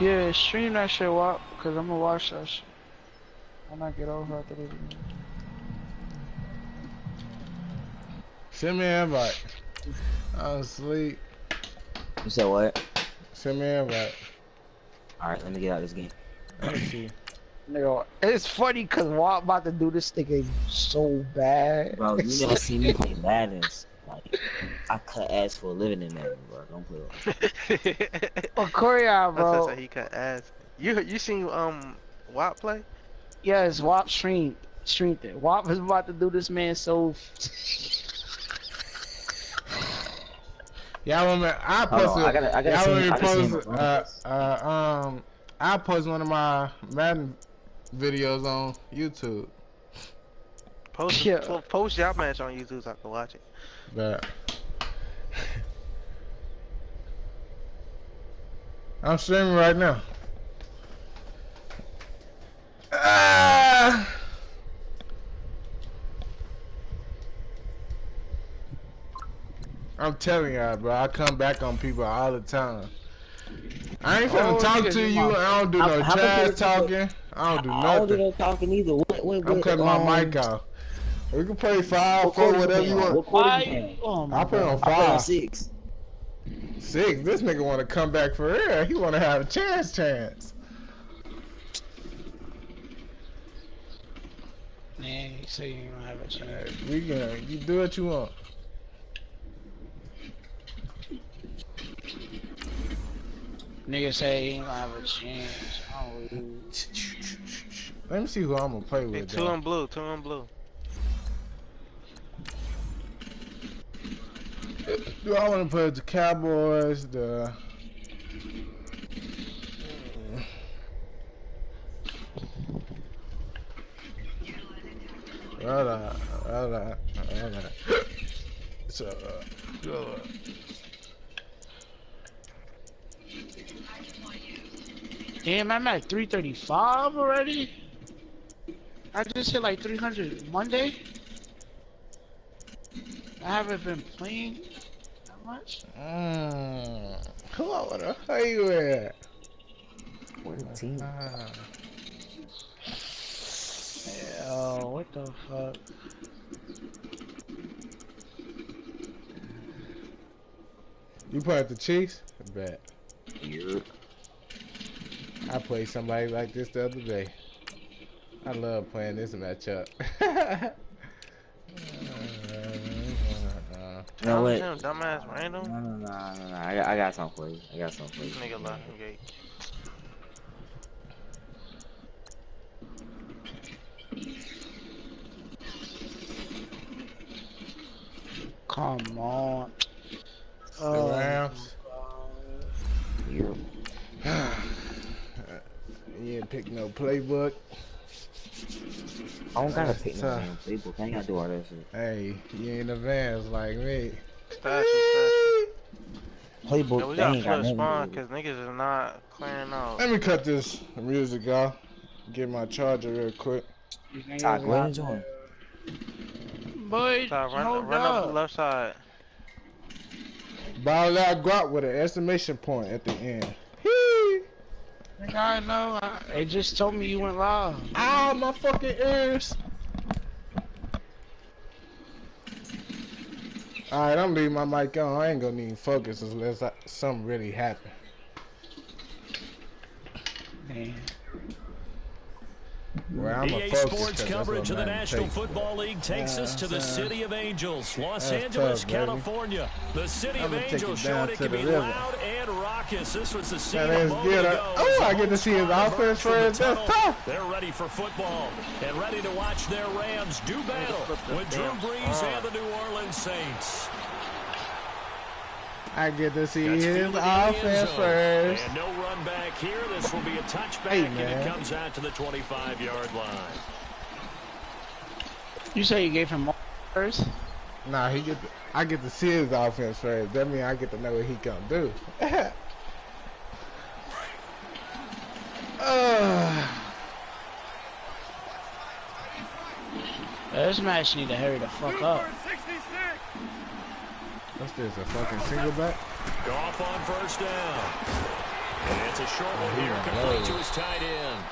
Yeah, stream that shit, Wop, because I'm gonna watch that shit. When I get over after this game. Send me an invite. I'm asleep. You said what? Send me an invite. Alright, let me get out of this game. Let me see. Nigga, it's funny because Wop about to do this nigga so bad. Bro, you never see me play Madden. Like, I cut ass for a living in Madden, bro. Don't play with me. Oh, Korea, bro. That's how he cut ass. You seen Watt play? Yes, Wop streamed it. Wop is about to do this man so. Y'all want me? I posted. Y'all want me to post? I post one of my Madden videos on YouTube. Post y'all match on YouTube so I can watch it. But I'm streaming right now. I'm telling y'all, bro. I come back on people all the time. I ain't finna talk to you. I don't do no trash talking. I don't do nothing. I don't do no talking either. I'm cutting my mic off. We can play 5, 4, whatever you want. I play on 5. I play on 6. 6? This nigga want to come back for real. He want to have a chance. Man, you say you don't have a chance. You do what you want. Nigga say he ain't gonna have a chance. Let me see who I'm gonna play with. Two and blue. Do I want to play with the Cowboys? Hold on. So, damn, I'm at 335 already? I just hit like 300 Monday? I haven't been playing that much. Who I wanna play with? What team? Yo, what the fuck? You play at the Chiefs? I bet. Yeah. I played somebody like this the other day. I love playing this matchup. No, wait. Dumbass random? No. I got something for you. Nigga left the gate. Come on. The Rams. You ain't pick no playbook. I don't gotta pick no damn playbook. I ain't gotta do all that shit. Hey, you ain't advanced like me. Special. Playbook, Yeah, we they gotta ain't got flip nothing spawn to do. because niggas is not clearing out. Let me cut this music off. Get my charger real quick. Alright, go ahead and join. Boy, Run up the left side. Balloutgwaup with an exclamation point at the end. I know. They just told me you went live. Ow, my fucking ears. Alright, I'm leaving my mic on. I ain't gonna need focus unless something really happen. Man. Well, EA Sports coverage of the National Football League takes us to the City of Angels, Los Angeles, California. The City of Angels showing it can be loud and raucous. This was the scene a moment ago. Oh, I get to see his offense first. That's tough. They're ready for football and ready to watch their Rams do battle with Drew Brees and the New Orleans Saints. I get to see his offense first. And no run back here. This will be a touchback, and it comes out to the 25-yard line. You say you gave him first? Nah, I get to see his offense first. That means I get to know what he gonna do. This match need to hurry the fuck up. What's this, a fucking single back? Goff on first down. And it's a short one here, complete to his tight end.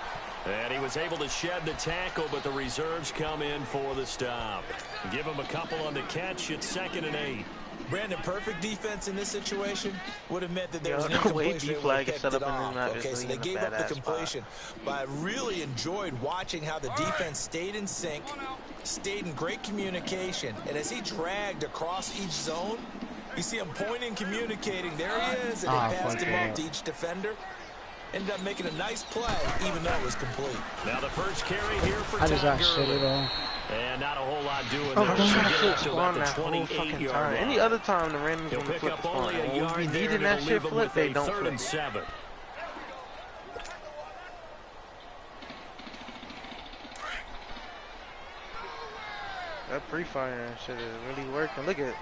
And he was able to shed the tackle, but the reserves come in for the stop. Give him a couple on the catch. It's 2nd and 8. Brandon, perfect defense in this situation would have meant that there was an incompletion. Okay, so they gave up the completion. But I really enjoyed watching how the defense stayed in sync, stayed in great communication, and as he dragged across each zone, you see him pointing, communicating. There he is, and they passed him off to each defender. Ended up making a nice play, even though it was complete. Now the first carry here for Todd Gurley. And not a whole lot doing there. So get that whole fucking time. Any other time the Rams will pick up only a yard we there. Needing that shit flip, they don't 3rd and 7. That pre-fire and shit is really working. Look at it.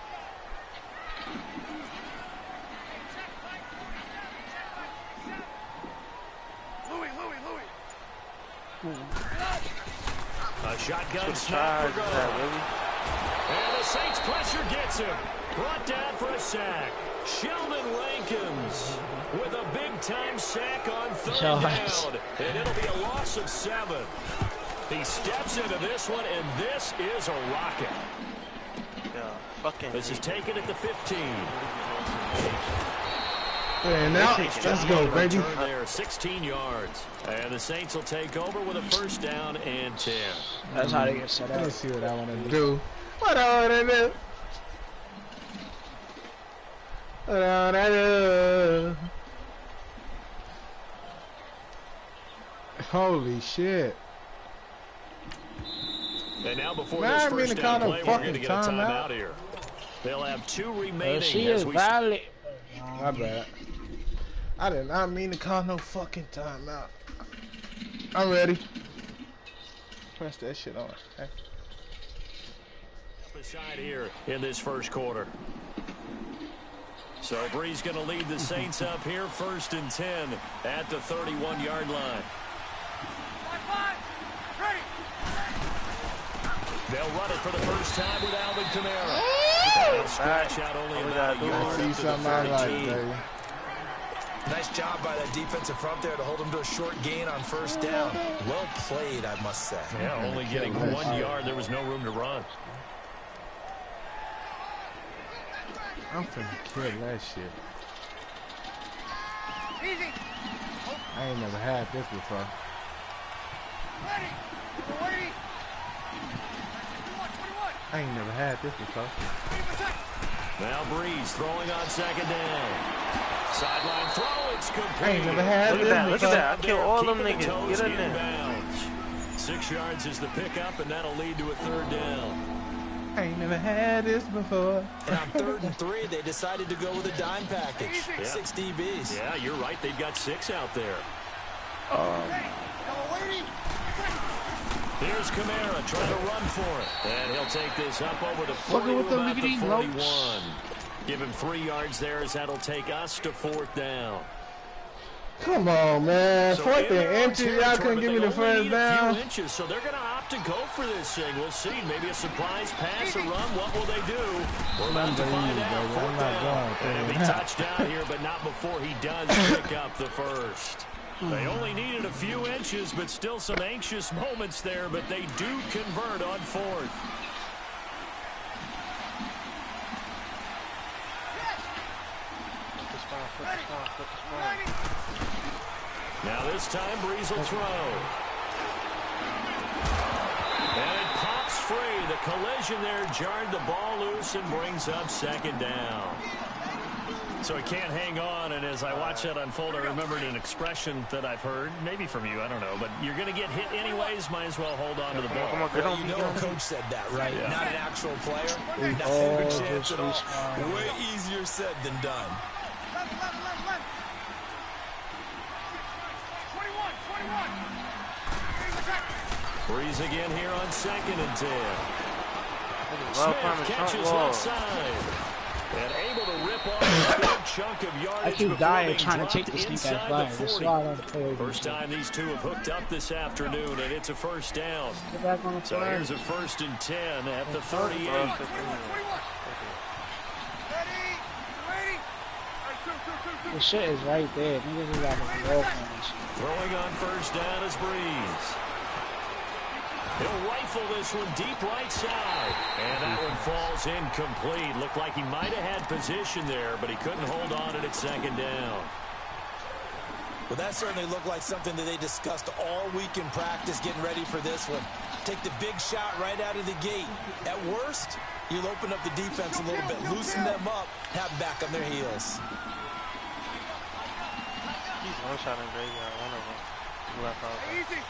A shotgun snap for Goff. And the Saints pressure gets him. Brought down for a sack. Sheldon Rankins with a big-time sack on 3rd down. And it'll be a loss of 7. He steps into this one, and this is a rocket. This is taken at the 15. And now, let's go, baby. There, 16 yards. And the Saints will take over with a 1st down and 10. That's how they get set up. Let's see what I want to do. What I want to do. What I want to do. Holy shit. And now before this first down play, we're going to get a timeout here. They'll have 2 remaining. She is valid. My bad. I did not mean to call no fucking timeout. I'm ready. Press that shit on. Okay. Side here in this first quarter. So Bree's going to lead the Saints up here, 1st and 10 at the 31-yard line. They'll run it for the first time with Alvin Kamara. They'll stretch out only about a yard. See something I like, baby. Nice job by that defensive front there to hold him to a short gain on 1st down. Well played, I must say. Yeah, only getting 1 yard. There was no room to run. I'm finna kill that shit. Easy. I ain't never had this before. Ready. Ready. I ain't never had this before. Now Breeze throwing on 2nd down. Sideline throw, it's complete. I ain't never had this before. Look at that. I kill all them niggas. Get in there. 6 yards is the pickup, and that'll lead to a 3rd down. I ain't never had this before. And on 3rd and 3, they decided to go with a dime package. Yeah. 6 DBs. Yeah, you're right. They've got 6 out there. Here's Kamara trying to run for it. And he'll take this up over the 40 to about the 41. Give him 3 yards there as that'll take us to 4th down. Come on, man. So 4th and inches. Y'all couldn't give me the 1st down. Inches, so they're going to opt to go for this thing. We'll see. Maybe a surprise pass or run. What will they do? We're about to find out. 4th down. And he'll be touchdown here, but not before he does pick up the 1st. They only needed a few inches, but still some anxious moments there, but they do convert on 4th. Now this time Breeze will throw. And it pops free. The collision there jarred the ball loose and brings up 2nd down. So he can't hang on, and as I watch that unfold, I remembered an expression that I've heard, maybe from you, I don't know, but you're going to get hit anyways, might as well hold on to the ball. Well, you know a coach said that, right? Yeah. Not an actual player. Not a chance at all. Way easier said than done. 21. Breeze again here on 2nd and 10. Smith catches left side. And able to rip off a big chunk of yardage. I keep dying trying to take this sneak ass flyer. First time these two have hooked up this afternoon, and it's a 1st down. Get back on the so fire. here's a 1st and 10 at the 38. The shit is right there. Niggas just got to walk on this shit. Throwing on first down is Breeze. He'll rifle this one deep right side. And that one falls incomplete. Looked like he might have had position there, but he couldn't hold on at second down. Well, that certainly looked like something that they discussed all week in practice getting ready for this one. Take the big shot right out of the gate. At worst, you'll open up the defense a little bit, loosen them up, have them back on their heels. He's one shot in graveyard, one of them. Left off. Easy.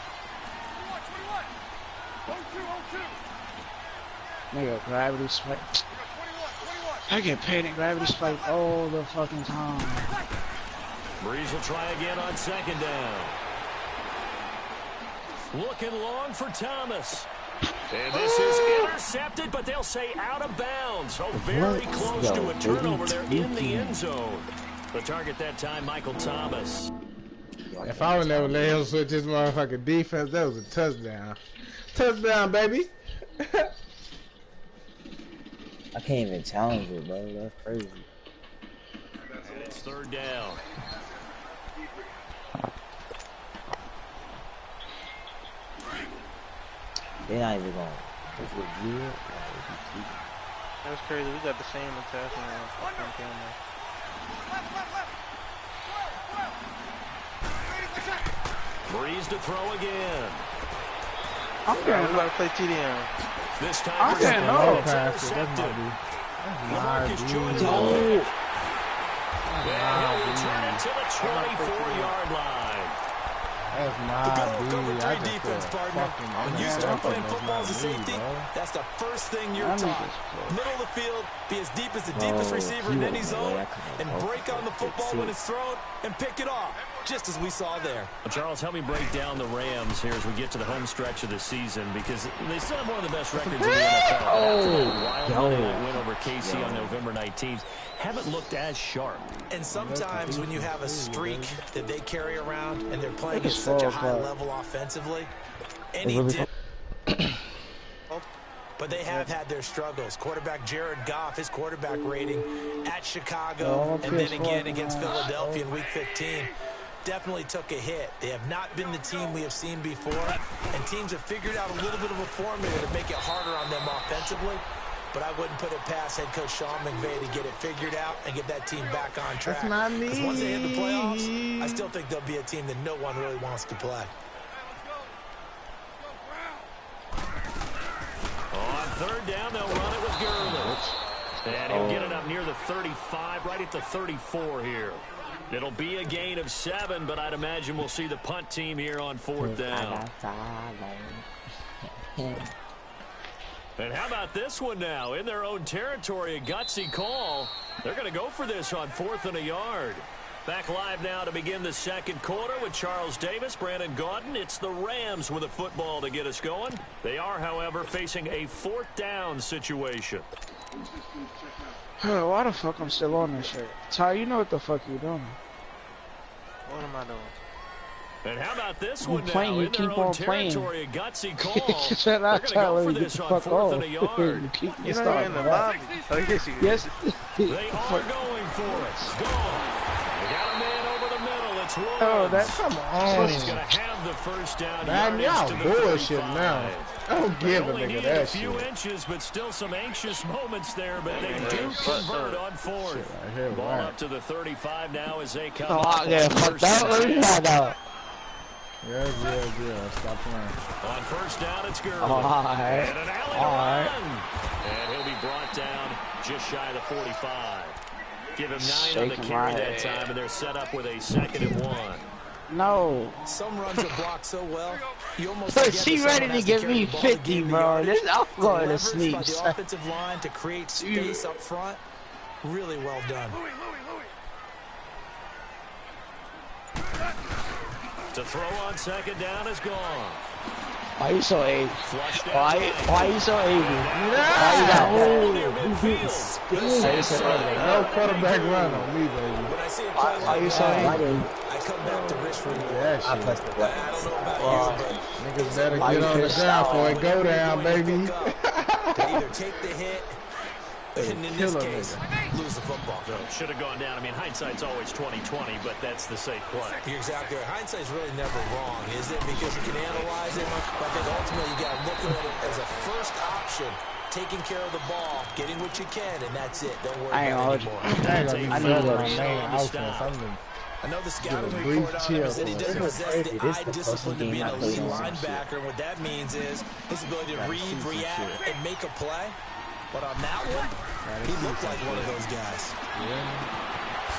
21. 0-2. Nigga, gravity spike. I get panic gravity spike all the fucking time. Breeze will try again on second down. Looking long for Thomas. And this is intercepted, but they'll say out of bounds. So very close to a turnover there in the end zone. The target that time, Michael Thomas. If I would never let him switch his motherfucking defense, that was a touchdown. Touchdown, baby. I can't even challenge it, bro. That's crazy. And it's third down. They're not even going. That's crazy. We got the same attachment on camera. Breeze to throw again. I'm getting We gotta play TDM. This time I'm getting no pass. Lamarcus joins the Oh. line. And he'll return it to the 24-yard line. That's my The good old dude. cover I three just defense, said, partner. fucking, When you start playing football as a safety, that's the first thing you're taught. Middle of the field, be as deep as the deepest receiver in any zone, and break on the football when it's thrown, and pick it off, just as we saw there. Charles, help me break down the Rams here as we get to the home stretch of the season, because they still have one of the best records in the NFL. Wild Monday night win over KC on November 19th. Haven't looked as sharp. And sometimes when you have a streak that they carry around and they're playing at such a high level offensively, any dip. But they have had their struggles. Quarterback Jared Goff, his quarterback rating at Chicago and then again against Philadelphia in Week 15 definitely took a hit. They have not been the team we have seen before, and teams have figured out a little bit of a formula to make it harder on them offensively. But I wouldn't put it past head coach Sean McVay to get it figured out and get that team back on track. That's not me. Because once they hit the playoffs, I still think they'll be a team that no one really wants to play. On third down, they'll run it with Gurley. And he'll get it up near the 35, right at the 34 here. It'll be a gain of 7, but I'd imagine we'll see the punt team here on fourth down. And how about this one now? In their own territory, a gutsy call. They're going to go for this on 4th and a yard. Back live now to begin the second quarter with Charles Davis, Brandon Gaudin. It's the Rams with a football to get us going. They are, however, facing a 4th down situation. Why the fuck I'm still on this shit? Ty, you know what the fuck you doing. What am I doing? And how about this one playing, now? you In keep their own on playing. territory, a gutsy call. They're going to go for this on 4th and a yard. You keep You're not in the lobby. Oh, yes, you Yes. They are going for it. Gone. They got a man over the middle. It's Woods. Oh, that come on. He's going to have the first down. Man, y'all bullshit now. I don't give a nigga that a few shit. inches, but still some anxious moments there, but they do convert on 4th. Right, Ball right. up to the 35 now as they come Oh, up. yeah, fuck that. Let me find out. Yeah. Stop playing. On first down, it's Gurley. Alright. And an alley to Alright. run. And he'll be brought down just shy of the 45. Give him 9 on the Shaking carry my that head. time, and they're set up with a 2nd and 1. No. Some runs are blocked so well, you almost But forget she that ready someone to has give carry me the ball to 50, gain the bro. yardage. This I'm The going to leverage sleep. by the offensive line to create space up front, really well done. To throw on 2nd down is gone. Why you so angry? Flushed out Why you so angry? Why you got No quarterback run on me, baby. When I see a play Why like you so that, angry? I come back to Richmond. That shit. I don't know about you, Niggas better get on the ground before it go down, baby. but they either take the hit And in this case, lose the football. Should have gone down. I mean, hindsight's always 20/20, but that's the safe play. You're exactly right. Hindsight's really never wrong, is it? Because you can analyze it, but I think ultimately you got to look at it as a first option. Taking care of the ball, getting what you can, and that's it. Don't worry about it anymore. I know the main offense. I know the scouting report on him is that he doesn't possess the eye discipline to be an elite linebacker. What that means is his ability to read, react, and make a play. But on that one, he looked like one of those guys.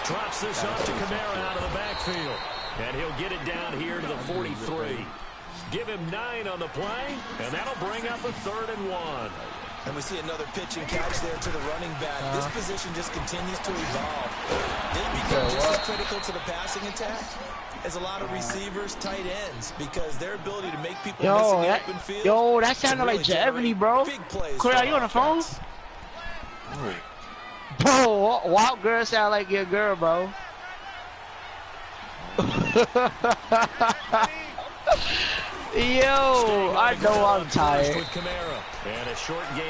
Drops this off to Kamara out of the backfield. And he'll get it down here to the 43. Give him 9 on the play, and that'll bring up a 3rd and 1. And we see another pitch and catch there to the running back. This position just continues to evolve. They become just as critical to the passing attack as a lot of receivers, tight ends, because their ability to make people miss in the open field. Yo, that sounded like Ebony, bro. Corey, are you on the phone? Bro, WAP girl sound like your girl, bro. Yo, I know I'm tired.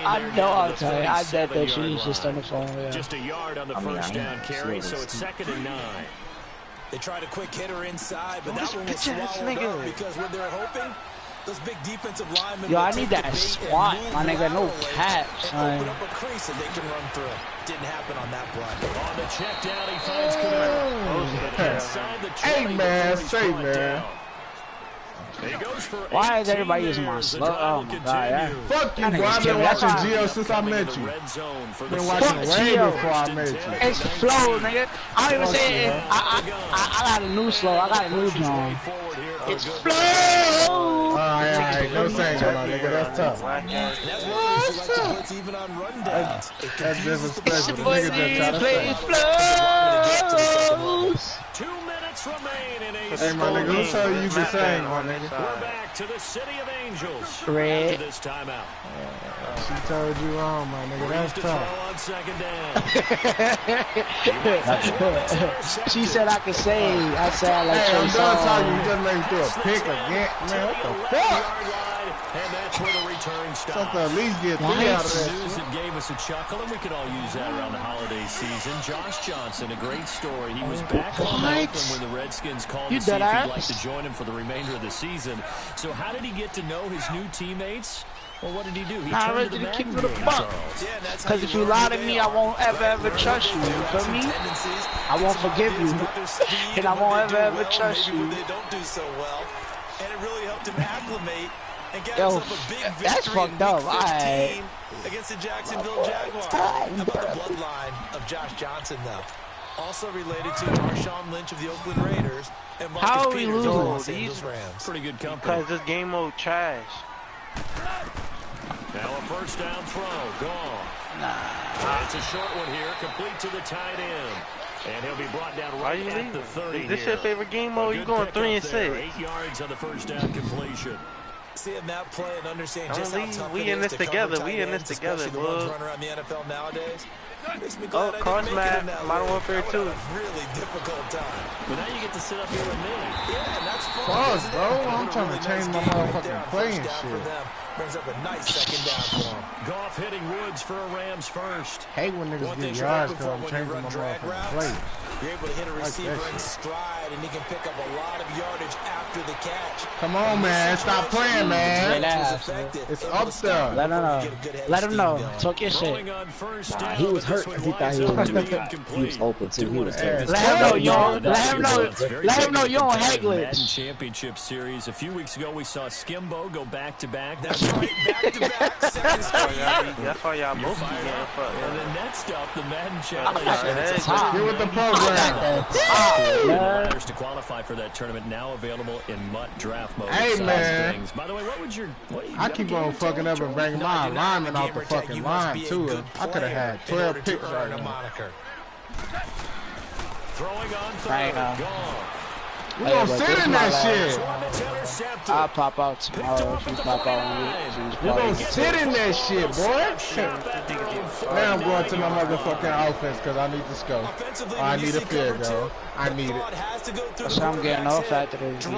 I know I'm tired. I bet that she was just on the phone. Yeah. Just a yard on the first down carry, so it's 2nd and 9. They tried a quick hitter inside, but that one was swallowed up because when they're hoping, those big defensive linemen. Yo, I need that SWAT, my nigga. No cap, son. Open up a crease that they can run through. Didn't happen on that play. On the check down, he finds Kamara. Inside the 20. Hey, man, say, man. Why is everybody using my slow? Oh my god, yeah. Fuck you, bro. I've been watching Gio since I met you. Been watching way before I met you. It's flow, nigga. I don't even say it. I got a new slow. I got a new drum. It's flow. Alright, no saying that, nigga. That's tough. That's disrespectful. The nigga just try to say. 2 minutes remain in a Hey, my nigga, who told you can sing, my nigga? We're back to the City of Angels. Red. After this timeout. She told you wrong, my nigga. That's tough. On 2nd down. She said I could sing. I sound like hey, I'm Trey done Songz. talking. You just made me do a pick again. Man, what the fuck? And that's where the return stops. Something at least get 3 out of that. News that gave us a chuckle, and we could all use that around the holiday season. Josh Johnson, a great story. He was back on Oakland when the Redskins called to see if he'd like to join him for the remainder of the season. So how did he get to know his new teammates? Well, what did he do? He turned to the keep it a buck. Because if you lie to me, I won't ever trust you. You feel me? I won't forgive you. And I won't ever trust you. They don't do so well. And it really helped him acclimate. And get Yo, himself a big victory that's fucked up. Alright. Against the Jacksonville Jaguars. How about the bloodline of Josh Johnson, though? Also related to Marshawn Lynch of the Oakland Raiders and Marcus Peters of the Los Angeles Rams. Pretty good company. Because this game mode trash. Now a first down throw. Gone. It's a short one here. Complete to the tight end. And he'll be brought down right at the 30. Is this your favorite game mode? You're going 3 and 6. 8 yards on the first down completion. Seeing that play and understand just how tough we in this together. We in this together, bro. Run around the NFL nowadays. Oh, Cards Modern Warfare 2. Really difficult time. But now you get to sit up here with me. Yeah, and that's fun. Fuck, bro. I'm trying to change my motherfucking play and shit. Brings up a nice 2nd down for him. Goff hitting Woods for a Rams first. Hate when niggas get yards because I'm changing my motherfucking play. You're able to hit a receiver in stride, and he can pick up a lot of yardage after the catch. Come on, man. Stop playing, man. It's up there. Let him know. Let him know. Talk your shit. He was hurt because he thought he was open too. He was Let him know, yo. Let him know. Let him know you don't hang glitch. Championship series. A few weeks ago, we saw Skimbo go back-to-back. That's right, back-to-back. That's why y'all both getting fucked. And then next up, the Madden Challenge. Get with the program. To qualify for that tournament, now available in MUT draft mode. Hey, man. By the way, what would your... I keep on fucking up and bringing my alignment off the fucking line, too. I could have had 12 picks right now. Throwing on third. Gone. We gonna sit in that shit. I'll pop out tomorrow. She's pop out. We gonna sit in that shit, boy. Now I'm going to my motherfucking offense because I need to score. I need a field goal. I need it. That's why I'm getting off after this game.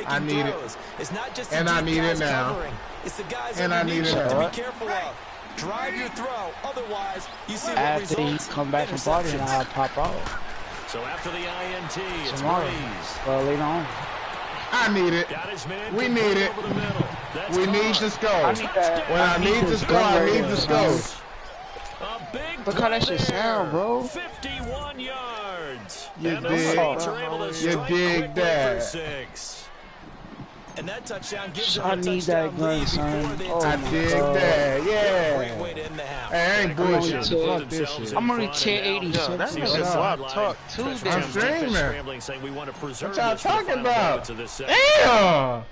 I need it. And I need it now. And I need it now. Drive your throw. Otherwise, you see what after results. he come back from partying, I'll pop out. So after the INT, it's tomorrow. Breeze. Well, later on. I need it. We need it. We need to score. I need that. When I need to score, I need to score. Look how that shit sound, bro. 51 yards. You dig that. And that touchdown gives them I a need touchdown that gun, lead son. before they Oh, I dig that. Yeah. Great way to end the half. Hey, I ain't bullshit. Fuck this shit. I'm only 1086. Yo, that nigga Guap talk too damn. I'm streaming. What y'all talking about? Damn.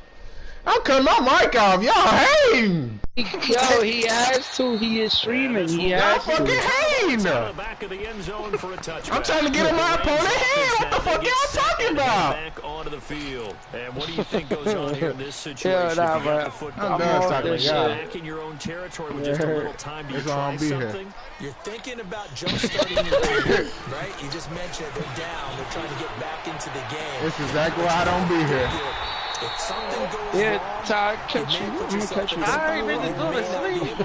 I'm cutting my mic off. Y'all hating. Yo, he has to. He is streaming. He Y'all has fucking to. hating. I'm trying to get in my opponent's hand. What the fuck y'all talking about? Back onto the field. And what do you think goes on here in this situation? Yeah, nah, you got the football I'm done off talking to this y'all. back in your own territory with just a little time to try something. You're thinking about jump-starting your game, right? You just mentioned they're down. They're trying to get back into the game. This is exactly why I don't be here. If something goes Yeah, wrong, Ty, catch you. I'm gonna catch you. I ain't really go to sleep.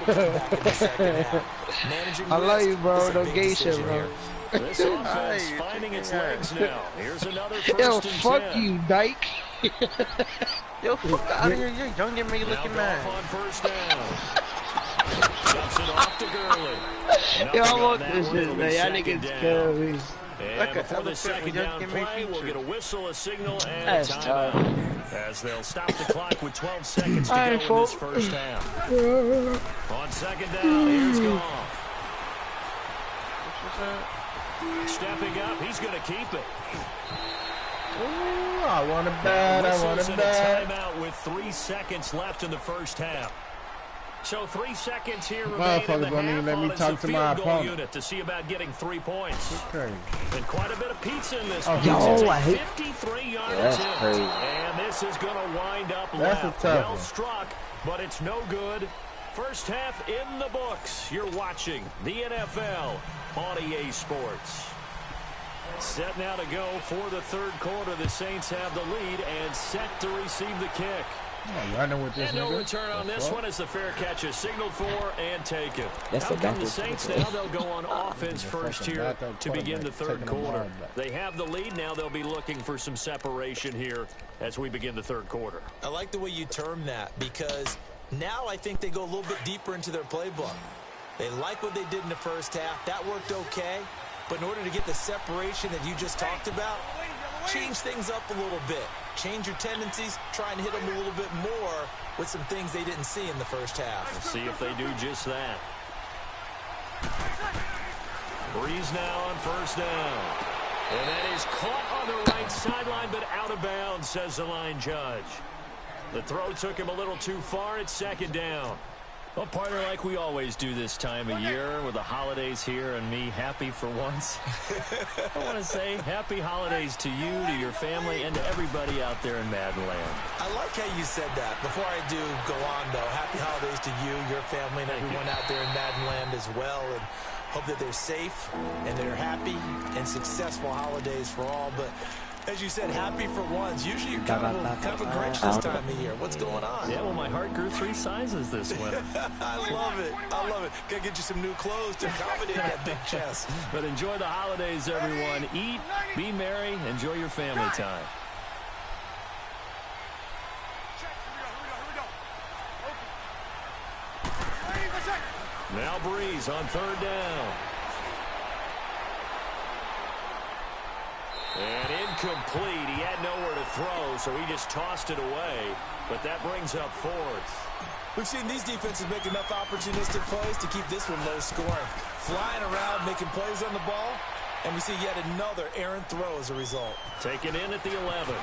I love you, bro. No gay shit, bro. This offense finding its legs now. Here's another first Yo, and fuck 10. you, Dyke. Yo, fuck out of here. You're young and me looking Now mad. Goff on first down. Dumps it off to Gurley. Yo, I Nothing want on this that shit, one. man. Y'all Second niggas down. kill me. And Like a before the elephant second with down young Jimmy play, we'll Feature. get a whistle, a signal, and a That's timeout. As they'll stop the clock with 12 seconds to go Alright, in folks. this first half. On second down, here's Goff. Stepping up, he's going to keep it. Ooh, I want it bad. I want it Whistles and bad. a timeout with 3 seconons left in the first half. So 3 seconds here remain in Motherfuckers the don't even half let me on talk as the to my field goal opponent. unit to see about getting 3 points. Crazy. And quite a bit of pizza in this Oh, one. yo, It's a I hate- 53-yard Yeah, that's attempt. crazy. And this is going to wind up That's a left. tough Well one. struck, but it's no good. First half in the books. You're watching the NFL on EA Sports. Set now to go for the third quarter. The Saints have the lead and set to receive the kick. Oh, I know what this And no nigga. return on this one as the fair catch is signaled for and taken. That's Out the come the backwards Saints kick. now. They'll go on offense first fucking here backup to begin the quarterback third taking the quarter. ball back. They have the lead. Now they'll be looking for some separation here as we begin the third quarter. I like the way you term that because now I think they go a little bit deeper into their playbook. They like what they did in the first half. That worked okay. But in order to get the separation that you just talked about, change things up a little bit. Change your tendencies. Try and hit them a little bit more with some things they didn't see in the first half. Let's see if they do just that. Breeze now on first down. And that is caught on the right sideline, but out of bounds, says the line judge. The throw took him a little too far. It's second down. Well, partner, like we always do this time of year with the holidays here and me happy for once. I want to say happy holidays to you, to your family, and to everybody out there in Madden Land. I like how you said that. Before I do go on, though, happy holidays to you, your family, and everyone out there in Madden Land as well. And hope that they're safe and they're happy and successful holidays for all. But as you said, happy for once. Usually you're kind of a Grinch this time of year. What's going on? Yeah, well, my heart grew 3 sizes this winter. I love it. I love it. Gotta get you some new clothes to accommodate that big chest. But enjoy the holidays, everyone. Eat, be merry, enjoy your family time. Now Breeze on third down. And incomplete. He had nowhere to throw, so he just tossed it away. But that brings up fourth. We've seen these defenses make enough opportunistic plays to keep this one low scoring. Flying around, making plays on the ball, and we see yet another errant throw as a result. Taken in at the 11.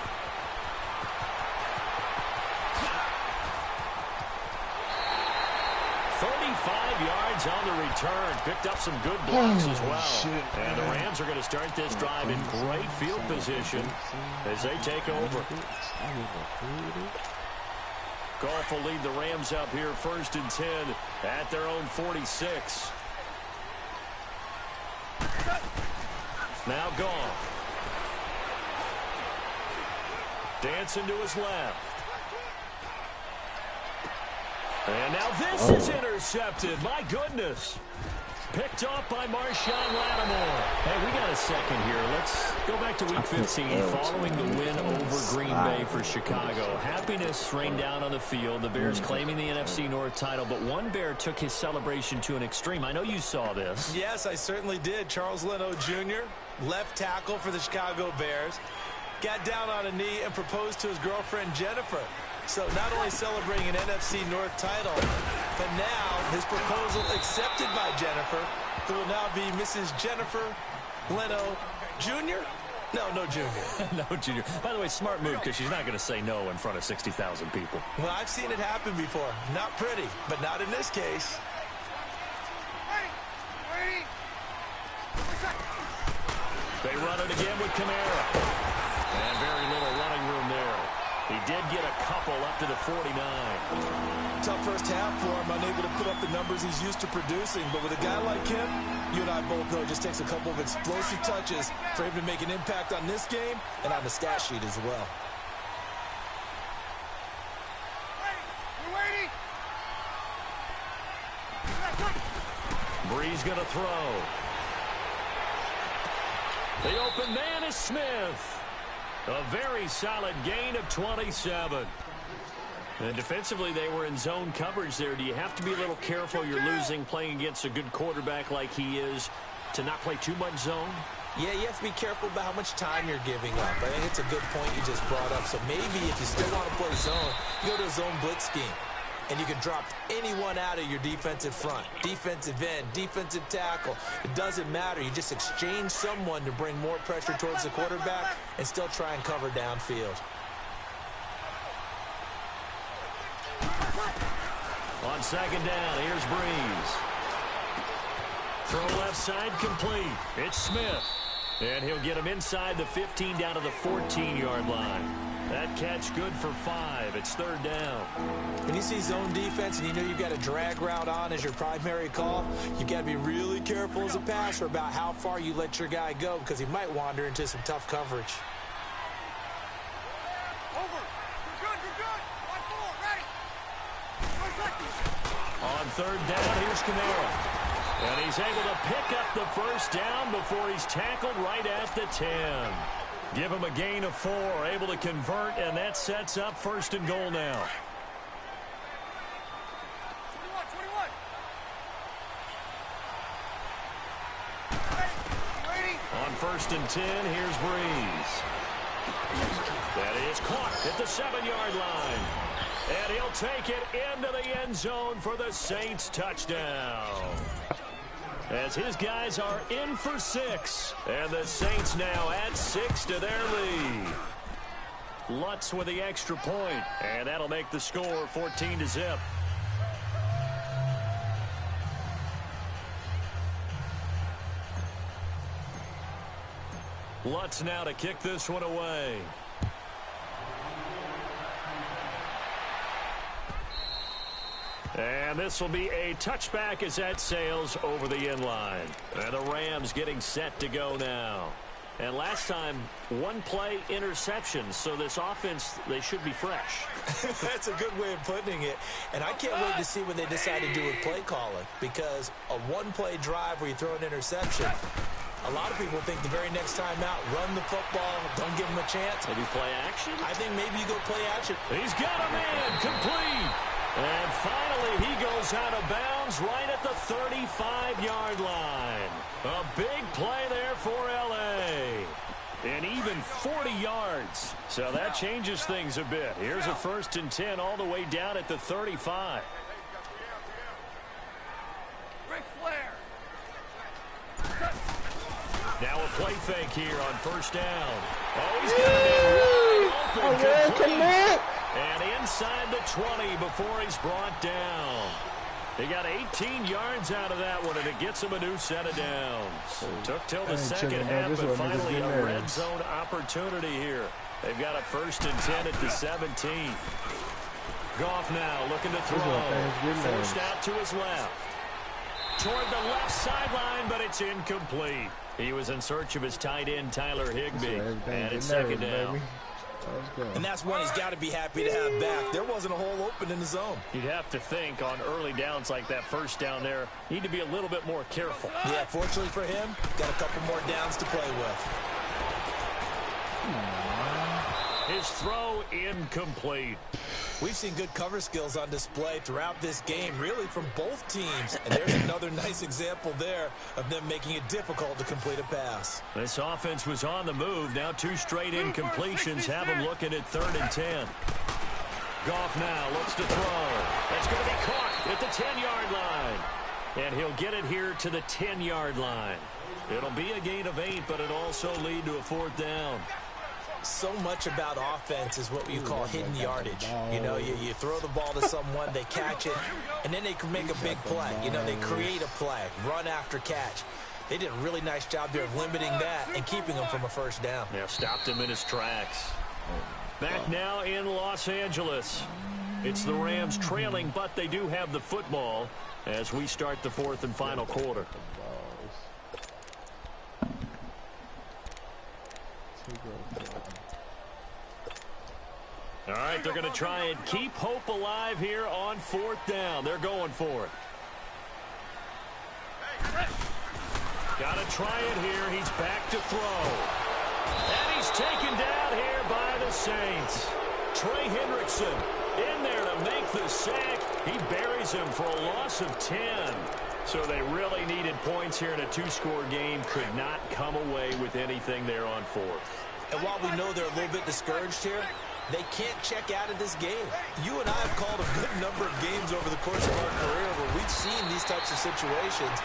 Yards on the return. Picked up some good blocks as well. And the Rams are going to start this drive in great field position as they take over. Goff will lead the Rams up here first and 10 at their own 46. Now Goff. Dancing to his left. And now this is intercepted. My goodness. Picked off by Marshawn Lattimore. Hey, we got a second here. Let's go back to Week 15. Following the win over Green Bay for Chicago, happiness rained down on the field. The Bears claiming the NFC North title, but one Bear took his celebration to an extreme. I know you saw this. Yes, I certainly did. Charles Leno Jr., left tackle for the Chicago Bears, got down on a knee and proposed to his girlfriend Jennifer. So not only celebrating an NFC North title, but now his proposal accepted by Jennifer, who will now be Mrs. Jennifer Leno Jr.? No Jr. No, Jr. By the way, smart move, because she's not going to say no in front of 60,000 people. Well, I've seen it happen before. Not pretty, but not in this case. They run it again with Kamara. And very little running room there. He did get a couple up to the 49. Tough first half for him, unable to put up the numbers he's used to producing. But with a guy like him, you and I both know it just takes a couple of explosive touches for him to make an impact on this game and on the stat sheet as well. Bree's going to throw. The open man is Smith. A very solid gain of 27. And defensively, they were in zone coverage there. Do you have to be a little careful? You're losing playing against a good quarterback like he is to not play too much zone? Yeah, you have to be careful about how much time you're giving up. I think it's a good point you just brought up. So maybe if you still want to play zone, you go to a zone blitz scheme. And you can drop anyone out of your defensive front. Defensive end, defensive tackle. It doesn't matter. You just exchange someone to bring more pressure towards the quarterback and still try and cover downfield. On second down, here's Breeze. Throw left side complete. It's Smith. And he'll get him inside the 15 down to the 14-yard line. That catch good for 5. It's third down. When you see zone defense and you know you've got a drag route on as your primary call, you've got to be really careful as a passer about how far you let your guy go because he might wander into some tough coverage. Over. You're good. On 4, ready. On third down, here's Kamara. And he's able to pick up the first down before he's tackled right at the 10. Give him a gain of 4, able to convert, and that sets up first and goal now. 21. Ready. On first and 10, here's Breeze. That is caught at the 7-yard line. And he'll take it into the end zone for the Saints touchdown. As his guys are in for 6. And the Saints now add 6 to their lead. Lutz with the extra point, and that'll make the score 14-0. Lutz now to kick this one away. And this will be a touchback as that sails over the end line. And the Rams getting set to go now. And last time, one play interception. So this offense, they should be fresh. That's a good way of putting it. And I can't wait to see what they decide to do with play calling. Because a one-play drive where you throw an interception, a lot of people think the very next time out, run the football, don't give them a chance. Maybe play action? I think maybe you go play action. He's got a man complete. And finally, he goes out of bounds right at the 35-yard line. A big play there for L.A. And even 40 yards. So that changes things a bit. Here's a first and 10 all the way down at the 35. Ric Flair. Now a play fake here on first down. Oh, he's got it complete. And inside the 20 before he's brought down. He got 18 yards out of that one, and it gets him a new set of downs. Took till the second half, but finally a red zone opportunity here. They've got a first and 10 at the 17. Goff now looking to throw. Forced out to his left. Toward the left sideline, but it's incomplete. He was in search of his tight end, Tyler Higbee. And it's second down. And that's one he's got to be happy to have back. There wasn't a hole open in the zone. You'd have to think on early downs like that first down there, need to be a little bit more careful. Yeah, fortunately for him, got a couple more downs to play with. His throw incomplete. We've seen good cover skills on display throughout this game, really from both teams. And there's another nice example there of them making it difficult to complete a pass. This offense was on the move. Now 2 straight incompletions have them looking at 3rd and 10. Goff now looks to throw. That's going to be caught at the 10-yard line. And he'll get it here to the 10-yard line. It'll be a gain of 8, but it'll also lead to a 4th down. So much about offense is what you call hidden yardage. You know, you throw the ball to someone, they catch it, and then they can make a big play. You know, they create a play, run after catch. They did a really nice job there of limiting that and keeping him from a first down. Yeah, stopped him in his tracks. Back now in Los Angeles. It's the Rams trailing, but they do have the football as we start the 4th and final quarter. All right, they're going to try and keep hope alive here on 4th down. They're going for it. Got to try it here. He's back to throw. And he's taken down here by the Saints. Trey Hendrickson in there to make the sack. He buries him for a loss of 10. So they really needed points here in a 2-score game. Could not come away with anything there on 4th. And while we know they're a little bit discouraged here, they can't check out of this game. You and I have called a good number of games over the course of our career where we've seen these types of situations.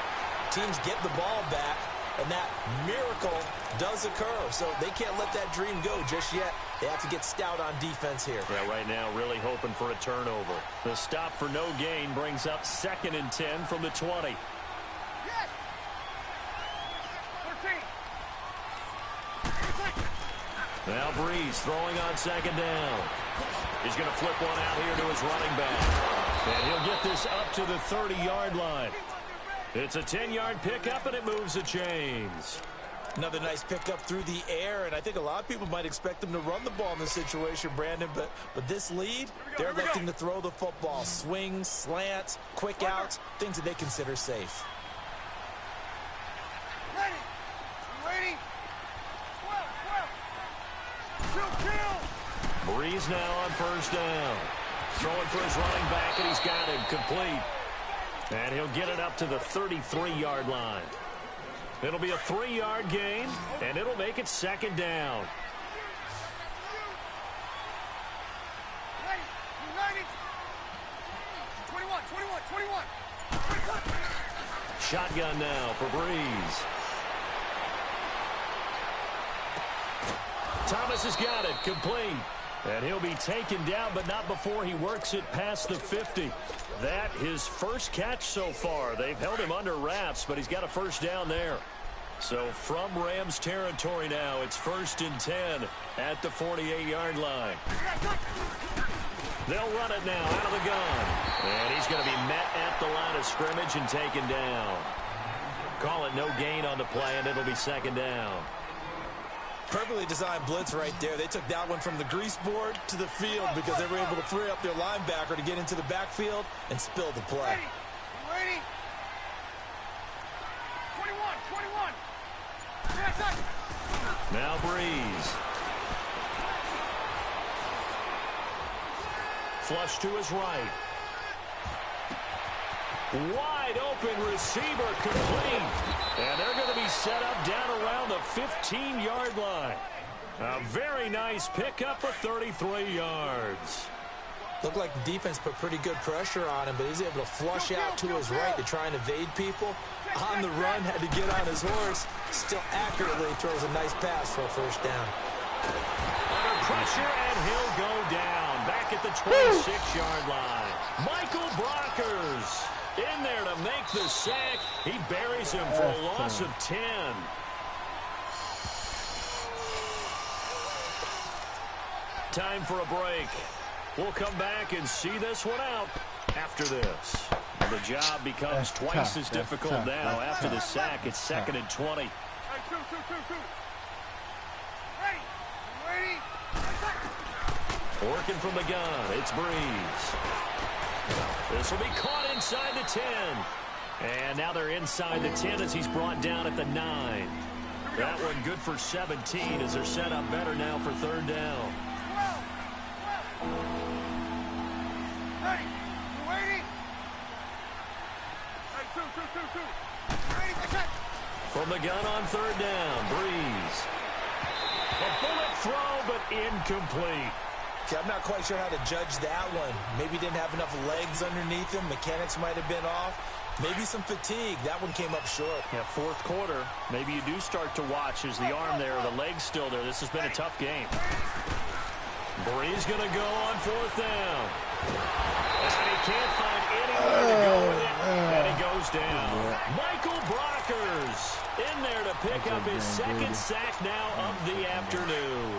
Teams get the ball back, and that miracle does occur. So they can't let that dream go just yet. They have to get stout on defense here. Yeah, right now really hoping for a turnover. The stop for no gain brings up 2nd and 10 from the 20. Yes. 13. Now Breeze throwing on 2nd down. He's going to flip one out here to his running back. And he'll get this up to the 30-yard line. It's a 10-yard pickup, and it moves the chains. Another nice pickup through the air, and I think a lot of people might expect them to run the ball in this situation, Brandon, but this lead, they're electing to throw the football. Swings, slants, quick outs, things that they consider safe. Ready. Ready. 12. Kill. Breeze now on 1st down. Throwing for his running back, and he's got him complete. And he'll get it up to the 33-yard line. It'll be a 3-yard gain, and it'll make it 2nd down. Ready. 21. Shotgun now for Breeze. Thomas has got it, complete. And he'll be taken down, but not before he works it past the 50. That his first catch so far. They've held him under wraps, but he's got a 1st down there. So from Rams territory now, it's 1st and 10 at the 48-yard line. They'll run it now out of the gun. And he's going to be met at the line of scrimmage and taken down. Call it no gain on the play, and it'll be 2nd down. Perfectly designed blitz right there. They took that one from the grease board to the field because they were able to free up their linebacker to get into the backfield and spill the play. Ready. 21. Now Breeze. Flush to his right. Wide open receiver complete. And they're going to be set up down around the 15-yard line. A very nice pickup of 33 yards. Looked like the defense put pretty good pressure on him, but he's able to flush out to his right to try and evade people. On the run, had to get on his horse. Still accurately throws a nice pass for a 1st down. Under pressure, and he'll go down. Back at the 26-yard line. Michael Brockers in there to make the sack. He buries him for a loss of 10. Time for a break. We'll come back and see this one out after this. The job becomes twice as difficult now after the sack. It's 2nd and 20. Ready. Working from the gun, it's Breeze. This will be caught inside the 10. And now they're inside the 10 as he's brought down at the 9. That one good for 17 as they're set up better now for third down. Ready? You waiting? Hey, two. Ready, check. From the gun on third down, Breeze. A bullet throw, but incomplete. Okay, I'm not quite sure how to judge that one. Maybe didn't have enough legs underneath him. Mechanics might have been off. Maybe some fatigue. That one came up short. Yeah, fourth quarter. Maybe you do start to watch as the arm there, the leg's still there. This has been a tough game. Breeze going to go on fourth down. And he can't find anywhere to go with it. And he goes down. Michael Brockers in there to pick up his second sack now of the afternoon.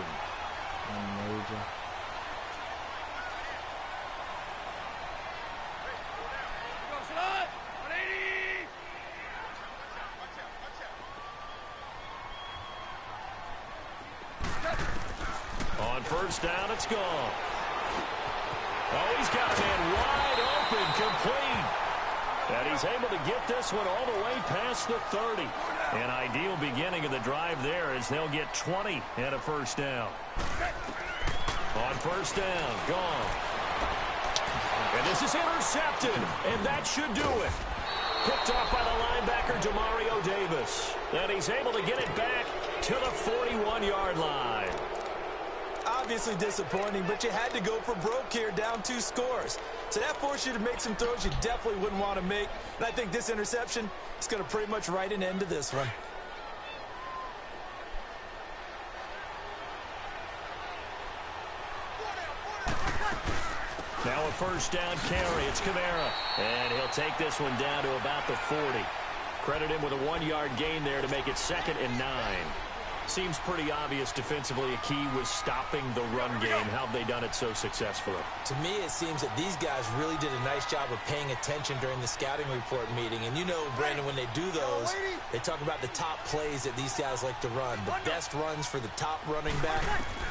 On first down, it's gone. Oh, he's got a man wide open, complete. And he's able to get this one all the way past the 30. An ideal beginning of the drive there as they'll get 20 and a first down. On first down, gone. And this is intercepted, and that should do it. Picked off by the linebacker, Demario Davis. And he's able to get it back to the 41-yard line. Obviously disappointing, but you had to go for broke here, down 2 scores. So that forced you to make some throws you definitely wouldn't want to make. And I think this interception is going to pretty much write an end to this one. Now a first down carry. It's Kamara. And he'll take this one down to about the 40. Credit him with a 1-yard gain there to make it 2nd and 9. Seems pretty obvious defensively a key was stopping the run game. How have they done it so successfully? To me, it seems that these guys really did a nice job of paying attention during the scouting report meeting. And you know, Brandon, when they do those, they talk about the top plays that these guys like to run. The best runs for the top running back,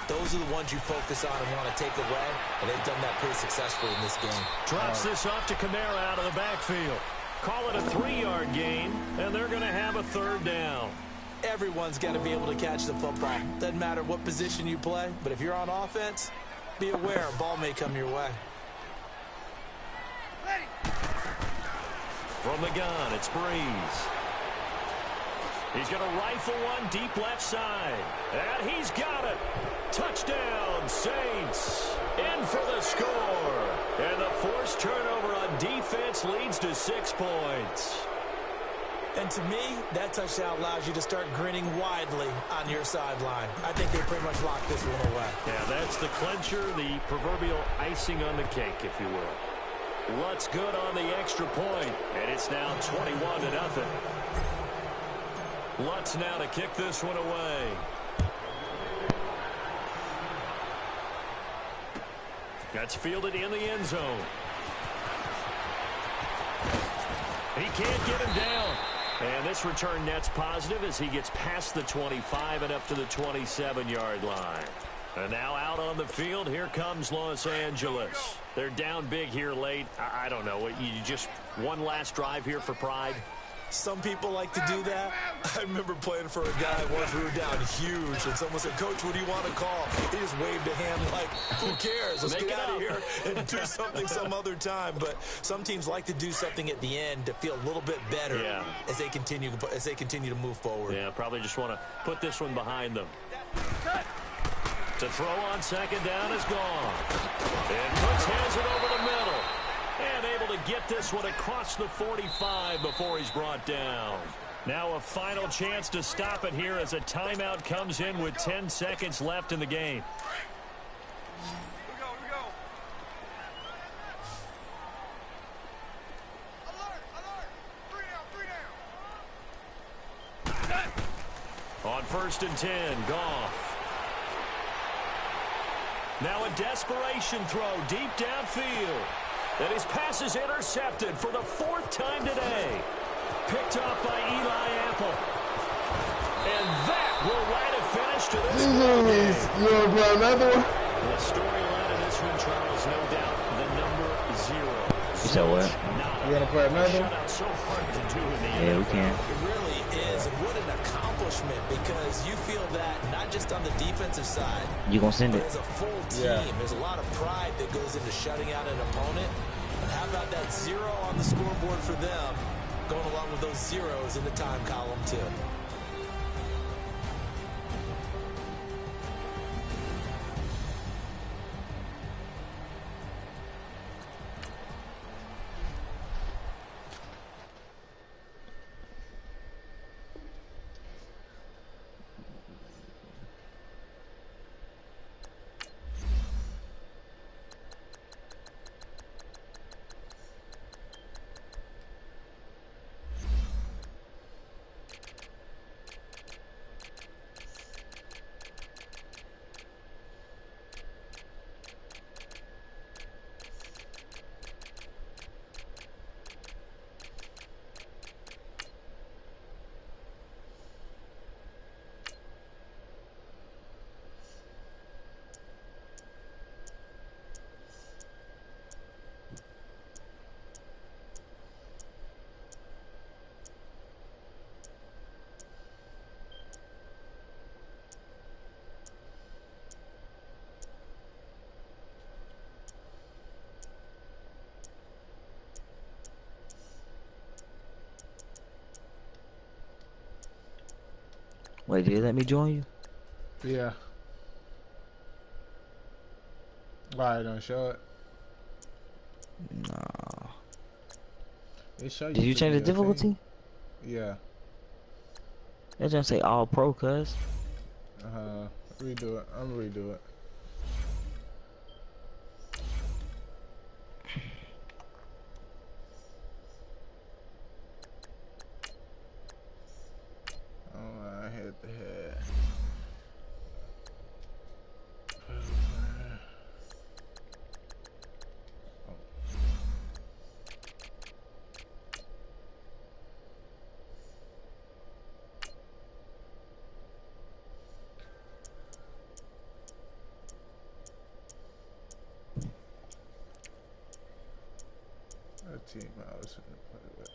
those are the ones you focus on and want to take away. And they've done that pretty successfully in this game. Drops this off to Kamara out of the backfield. Call it a 3-yard gain, and they're going to have a third down. Everyone's got to be able to catch the football. Doesn't matter what position you play, but if you're on offense, be aware a ball may come your way. From the gun, it's Breeze. He's going to rifle one deep left side. And he's got it. Touchdown, Saints. In for the score. And the forced turnover on defense leads to 6 points. And to me, that touchdown allows you to start grinning widely on your sideline. I think they pretty much locked this one away. Yeah, that's the clincher, the proverbial icing on the cake, if you will. Lutz good on the extra point, and it's now 21-0. Lutz now to kick this one away. That's fielded in the end zone. He can't get him down. And this return net's positive as he gets past the 25 and up to the 27-yard line. And now out on the field, here comes Los Angeles. They're down big here late. I don't know. You just one last drive here for pride? Some people like to do that. I remember playing for a guy once we were down huge, and someone said, "Coach, what do you want to call?" He just waved a hand like, who cares? Let's get out of here and do something some other time. But some teams like to do something at the end to feel a little bit better as they continue to move forward. Yeah, probably just want to put this one behind them. To throw on second down is gone. And Cooks has it over the middle. And able to get this one across the 45 before he's brought down. Now a final chance to stop it here as a timeout comes in with 10 seconds left in the game. Here we go. Alert. 3 down. On 1st and 10, Goff. Now a desperation throw deep downfield. And his pass is intercepted for the 4th time today. Picked off by Eli Apple. And that will write a finish to this ball game. You want to play another one? The storyline in Richmond, Charles, no doubt the number 0. You said what? You want to play another? So hard to do in the Yeah, we can. It really is, and what an accomplishment, because you feel that not just on the defensive side. You gonna send it? As a full team, there's a lot of pride that goes into shutting out an opponent. And how about that 0 on the scoreboard for them, going along with those zeros in the time column too. Wait, did you let me join you? Yeah. Why don't show it? No. It show you. Did you change the difficulty? Yeah. It just say all pro, cuz. Redo it. I'm gonna redo it. Oh, I hit the head. That team I was gonna play with.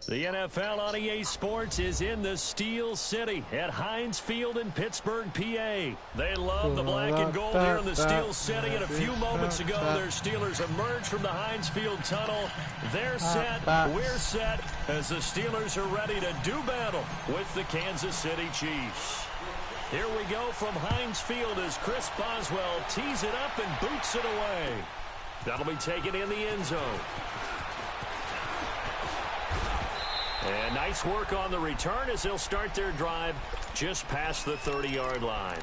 The NFL on EA Sports is in the Steel City at Heinz Field in Pittsburgh, PA. They love the black and gold here in the Steel City, and a few moments ago, their Steelers emerged from the Heinz Field tunnel. They're set, we're set, as the Steelers are ready to do battle with the Kansas City Chiefs. Here we go from Heinz Field as Chris Boswell tees it up and boots it away. That'll be taken in the end zone. And nice work on the return as they'll start their drive just past the 30-yard line.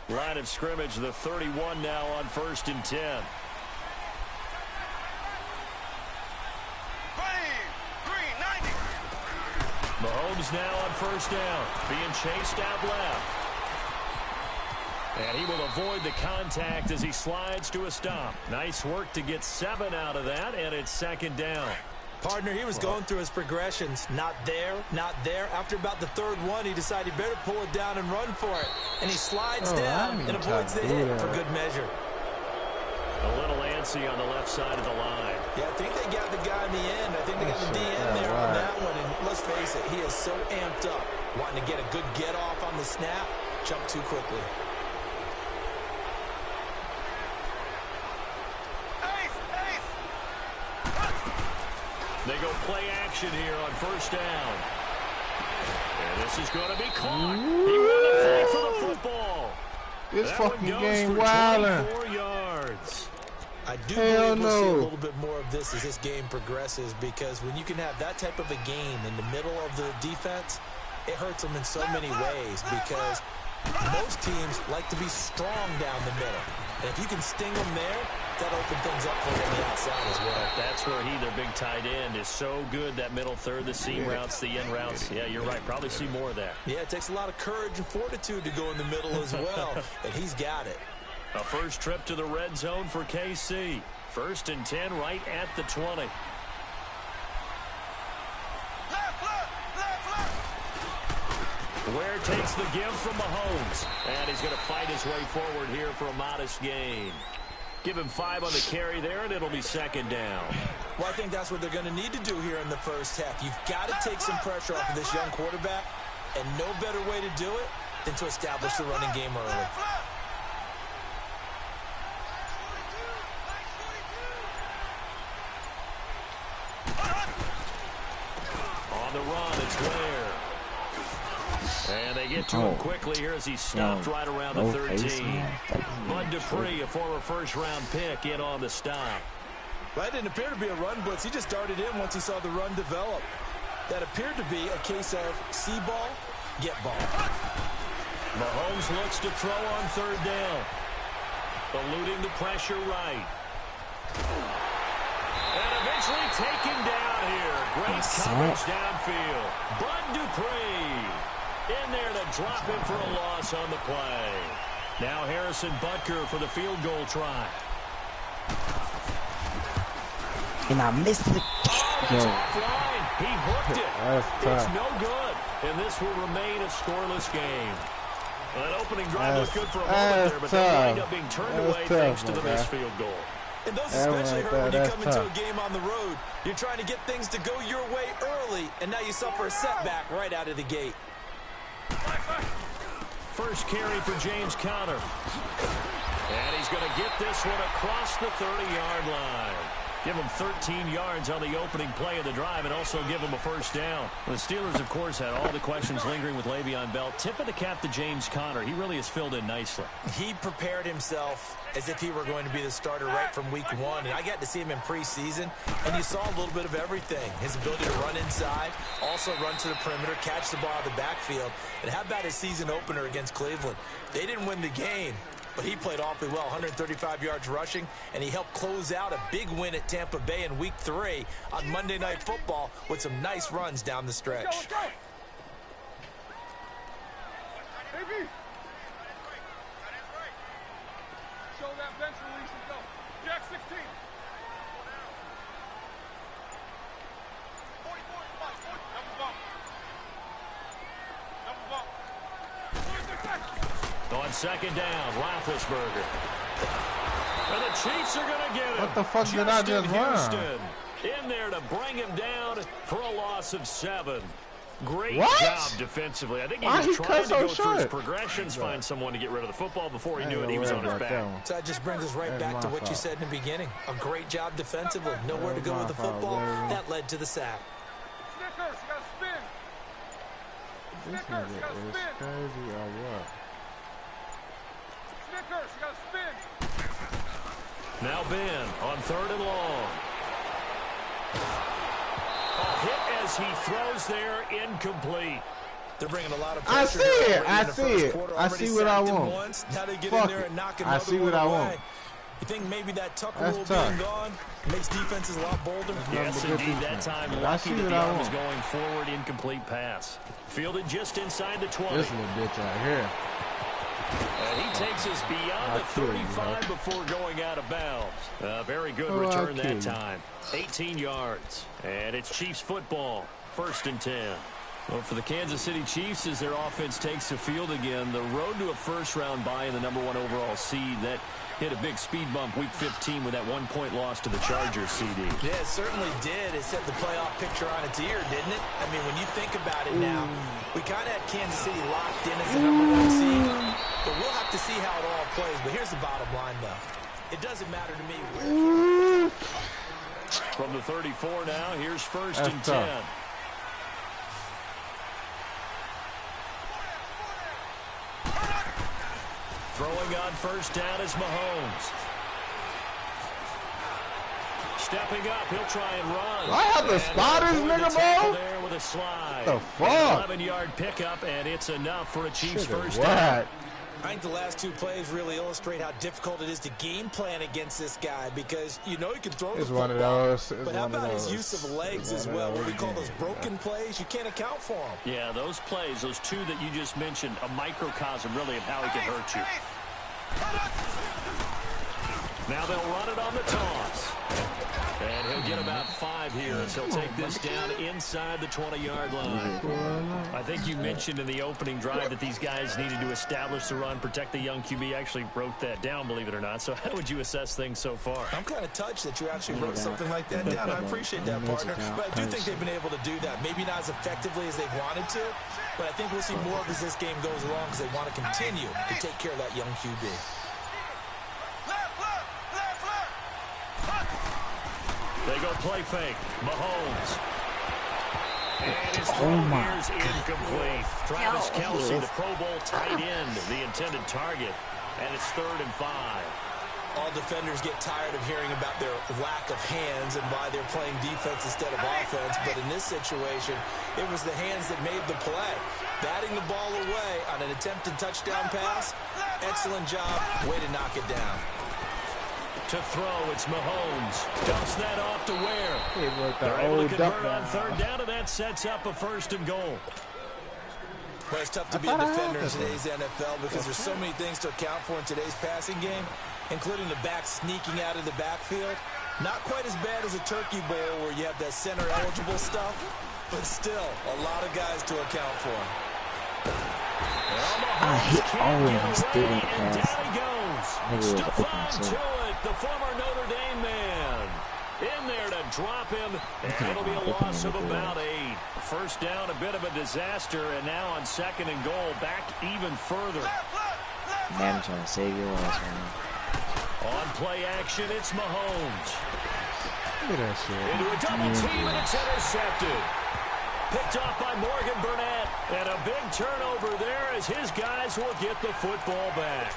Line of scrimmage, the 31 now on 1st and 10. Mahomes now on 1st down, being chased out left. And he will avoid the contact as he slides to a stop. Nice work to get 7 out of that, and it's 2nd down. Partner, he was going through his progressions. Not there, not there. After about the third one, he decided he better pull it down and run for it. And he slides down and avoids the hit for good measure. A little antsy on the left side of the line. Yeah, I think they got the guy in the end. I think they got the DN there on that one. And let's face it, he is so amped up, wanting to get a good get off on the snap. Jump too quickly. They go play action here on first down. And this is going to be caught. He won the fight for the football. This that fucking game wildin'. 24 yards. I do believe we'll see a little bit more of this as this game progresses, because when you can have that type of a game in the middle of the defense, it hurts them in so many ways, because most teams like to be strong down the middle. And if you can sting them there, that'll open things up for them on the outside as well. That's where their big tight end, is so good, that middle third, the seam routes, the in routes. Yeah, you're right. Probably see more of that. Yeah, it takes a lot of courage and fortitude to go in the middle as well, and he's got it. A first trip to the red zone for KC. 1st and 10 right at the 20. Ware takes the give from Mahomes. And he's going to fight his way forward here for a modest gain. Give him 5 on the carry there, and it'll be 2nd down. Well, I think that's what they're going to need to do here in the first half. You've got to take some pressure off of this young quarterback, and no better way to do it than to establish the running game early. On the run, it's Ware. And they get to him quickly here as he stopped right around the 13. Bud Dupree, a former first-round pick, in on the stop. Well, that didn't appear to be a run blitz. He just darted in once he saw the run develop. That appeared to be a case of see ball, get ball. Mahomes looks to throw on 3rd down. Eluding the pressure right. And eventually taken down here. Great coverage downfield. Bud Dupree in there to drop him for a loss on the play. Now Harrison Butker for the field goal try. And I missed it. Line. He hooked it. It's no good. And this will remain a scoreless game. Well, that opening drive looked good for a moment there, but they wind up being turned away thanks to the missed field goal. And those especially hurt when you come into a game on the road. You're trying to get things to go your way early, and now you suffer a setback right out of the gate. First carry for James Conner. And he's going to get this one across the 30-yard line. Give him 13 yards on the opening play of the drive and also give him a first down. The Steelers, of course, had all the questions lingering with Le'Veon Bell. Tip of the cap to James Conner. He really has filled in nicely. He prepared himself as if he were going to be the starter right from week 1. And I got to see him in preseason, and you saw a little bit of everything. His ability to run inside, also run to the perimeter, catch the ball out of the backfield. And how about his season opener against Cleveland? They didn't win the game, but he played awfully well, 135 yards rushing, and he helped close out a big win at Tampa Bay in Week 3 on Monday Night Football with some nice runs down the stretch. Let's go. Baby. Show that bench release and go. Jack 16. Double bump. On 2nd down, Roethlisberger. And the Chiefs are going to get him. What the fuck did I just run? In there to bring him down for a loss of 7. Great What? job defensively. I think he was trying to go through his progressions, find someone to get rid of the football. Before he knew it, he was on his back. So that just brings us right back to what you said in the beginning. A great job defensively. Nowhere to go with the football. That led to the sack. Snickers, you gotta spin. This nigga is crazy or what? Snickers, you gotta spin. Now Ben on 3rd and long. A hit as he throws there, incomplete. They're bringing a lot of I pressure. see it. I see it. I see what I want. Now they get Fuck in there and knock I see what I want. You think maybe that tuck That's rule tough. being gone makes defenses a lot bolder? Yes, indeed. That time, I lucky see that what the I arm was want. going forward, incomplete pass. Fielded just inside the 20. This little bitch right here. And he takes us beyond the 35 before going out of bounds. A very good return that time. 18 yards. And it's Chiefs football. 1st and 10. Well, for the Kansas City Chiefs, as their offense takes the field again, the road to a first-round bye in the #1 overall seed, that hit a big speed bump week 15 with that 1-point loss to the Chargers, CD. Yeah, it certainly did. It set the playoff picture on its ear, didn't it? I mean, when you think about it now, we kind of had Kansas City locked in as the #1 seed, but we'll have to see how it all plays. But here's the bottom line, though. It doesn't matter to me. From the 34 now, here's 1st and 10. Throwing on 1st down is Mahomes. Stepping up, he'll try and run. I have the spotters, nigga, bro. There with a slide. What the fuck? 11-yard pickup, and it's enough for a Chiefs first down. I think the last 2 plays really illustrate how difficult it is to game plan against this guy because you know he can throw the football, but how about his use of legs as well? What we call those broken plays, you can't account for them. Yeah, those plays, those 2 that you just mentioned, a microcosm really of how he can hurt you. Now they'll run it on the toss. And he'll get about 5 here as he'll take this down inside the 20-yard line. I think you mentioned in the opening drive that these guys needed to establish the run, protect the young QB. Actually wrote that down, believe it or not. So how would you assess things so far? I'm kind of touched that you actually wrote something like that down. I appreciate that, partner. But I do think they've been able to do that. Maybe not as effectively as they've wanted to, but I think we'll see more of as this game goes along because they want to continue to take care of that young QB. They go play fake. Mahomes. And his throw here is incomplete. Travis Kelce, the Pro Bowl tight end, the intended target. And it's 3rd and 5. All defenders get tired of hearing about their lack of hands and why they're playing defense instead of offense. But in this situation, it was the hands that made the play. Batting the ball away on an attempted touchdown pass. Excellent job. Way to knock it down. To throw, it's Mahomes. Dumps that off to Ware. They're able to convert on 3rd down, and that sets up a 1st and goal. Well, it's tough to be a defender in today's NFL because there's so many things to account for in today's passing game, including the back sneaking out of the backfield. Not quite as bad as a turkey bowl where you have that center-eligible stuff, but still a lot of guys to account for. He always didn't pass. Stephon Tuitt, the former Notre Dame man, in there to drop him, and it'll be a loss of about 8. 1st down, a bit of a disaster, and now on 2nd and goal, back even further. Man, I'm trying to save your ass right now. On play action, it's Mahomes. Look at that shit. Into a double team, and it's intercepted. Picked off by Morgan Burnett, and a big turnover there as his guys will get the football back.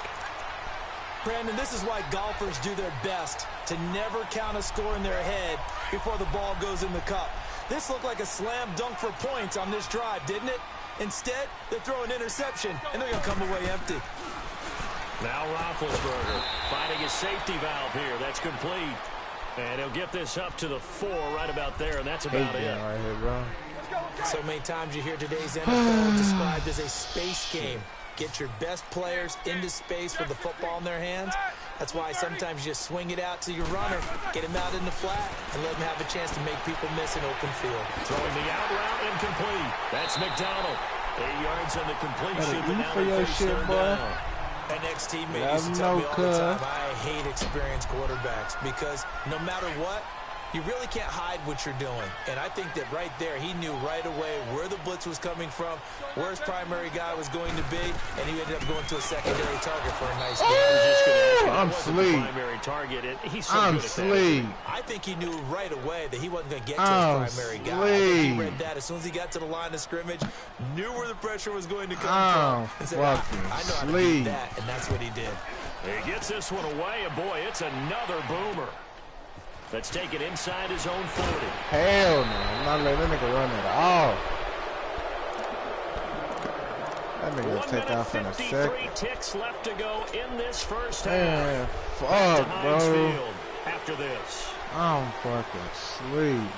Brandon, this is why golfers do their best to never count a score in their head before the ball goes in the cup. This looked like a slam dunk for points on this drive, didn't it? Instead, they throw an interception, and they're going to come away empty. Now Roethlisberger finding his safety valve here. That's complete. And he'll get this up to the 4 right about there, and that's about it. Right here, bro. So many times you hear today's NFL described as a space game. Get your best players into space with the football in their hands. That's why sometimes you just swing it out to your runner, get him out in the flat, and let him have a chance to make people miss an open field. Throwing the out route incomplete. That's McDonald. 8 yards on the completion, but now they face 3rd down. An ex-teammate used to tell me all the time, I hate experienced quarterbacks because no matter what, you really can't hide what you're doing. And I think that right there, he knew right away where the blitz was coming from, where his primary guy was going to be, and he ended up going to a secondary target for a nice game. I'm asleep. Primary target, and he's so I'm good at asleep. I think he knew right away that he wasn't going to get to his primary guy. I think he read that as soon as he got to the line of scrimmage, knew where the pressure was going to come from, and said, I know how to beat that, and that's what he did. He gets this one away, and boy, it's another boomer. Let's take it inside his own 40. Hell no. I'm not letting that nigga run at all. That nigga will take off in a second. 3 ticks left to go in this first half. Man, fuck, bro. After this. I'm fucking sleep.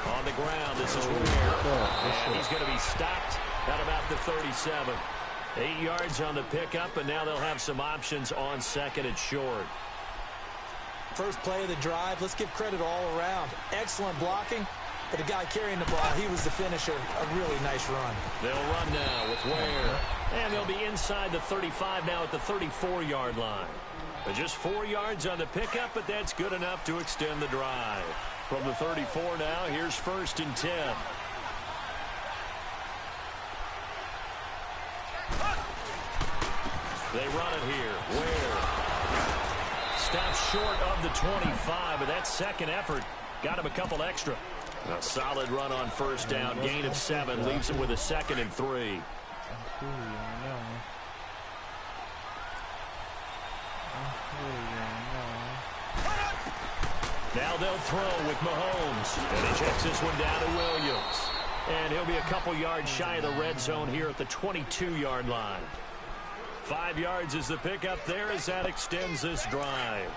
On the ground. This is Ware. And he's going to be stopped at about the 37. 8 yards on the pickup, and now they'll have some options on second and short. First play of the drive, let's give credit all around. Excellent blocking, but the guy carrying the ball, he was the finisher. A really nice run. They'll run now with Ware. And they'll be inside the 35 now at the 34-yard line. But just 4 yards on the pickup, but that's good enough to extend the drive. From the 34 now, here's 1st and 10. They run it here. Ware stops short of the 25, but that second effort got him a couple extra. A solid run on 1st down. Gain of 7 leaves him with a 2nd and 3. Now they'll throw with Mahomes. And he checks this one down to Williams. And he'll be a couple yards shy of the red zone here at the 22-yard line. 5 yards is the pickup there as that extends this drive.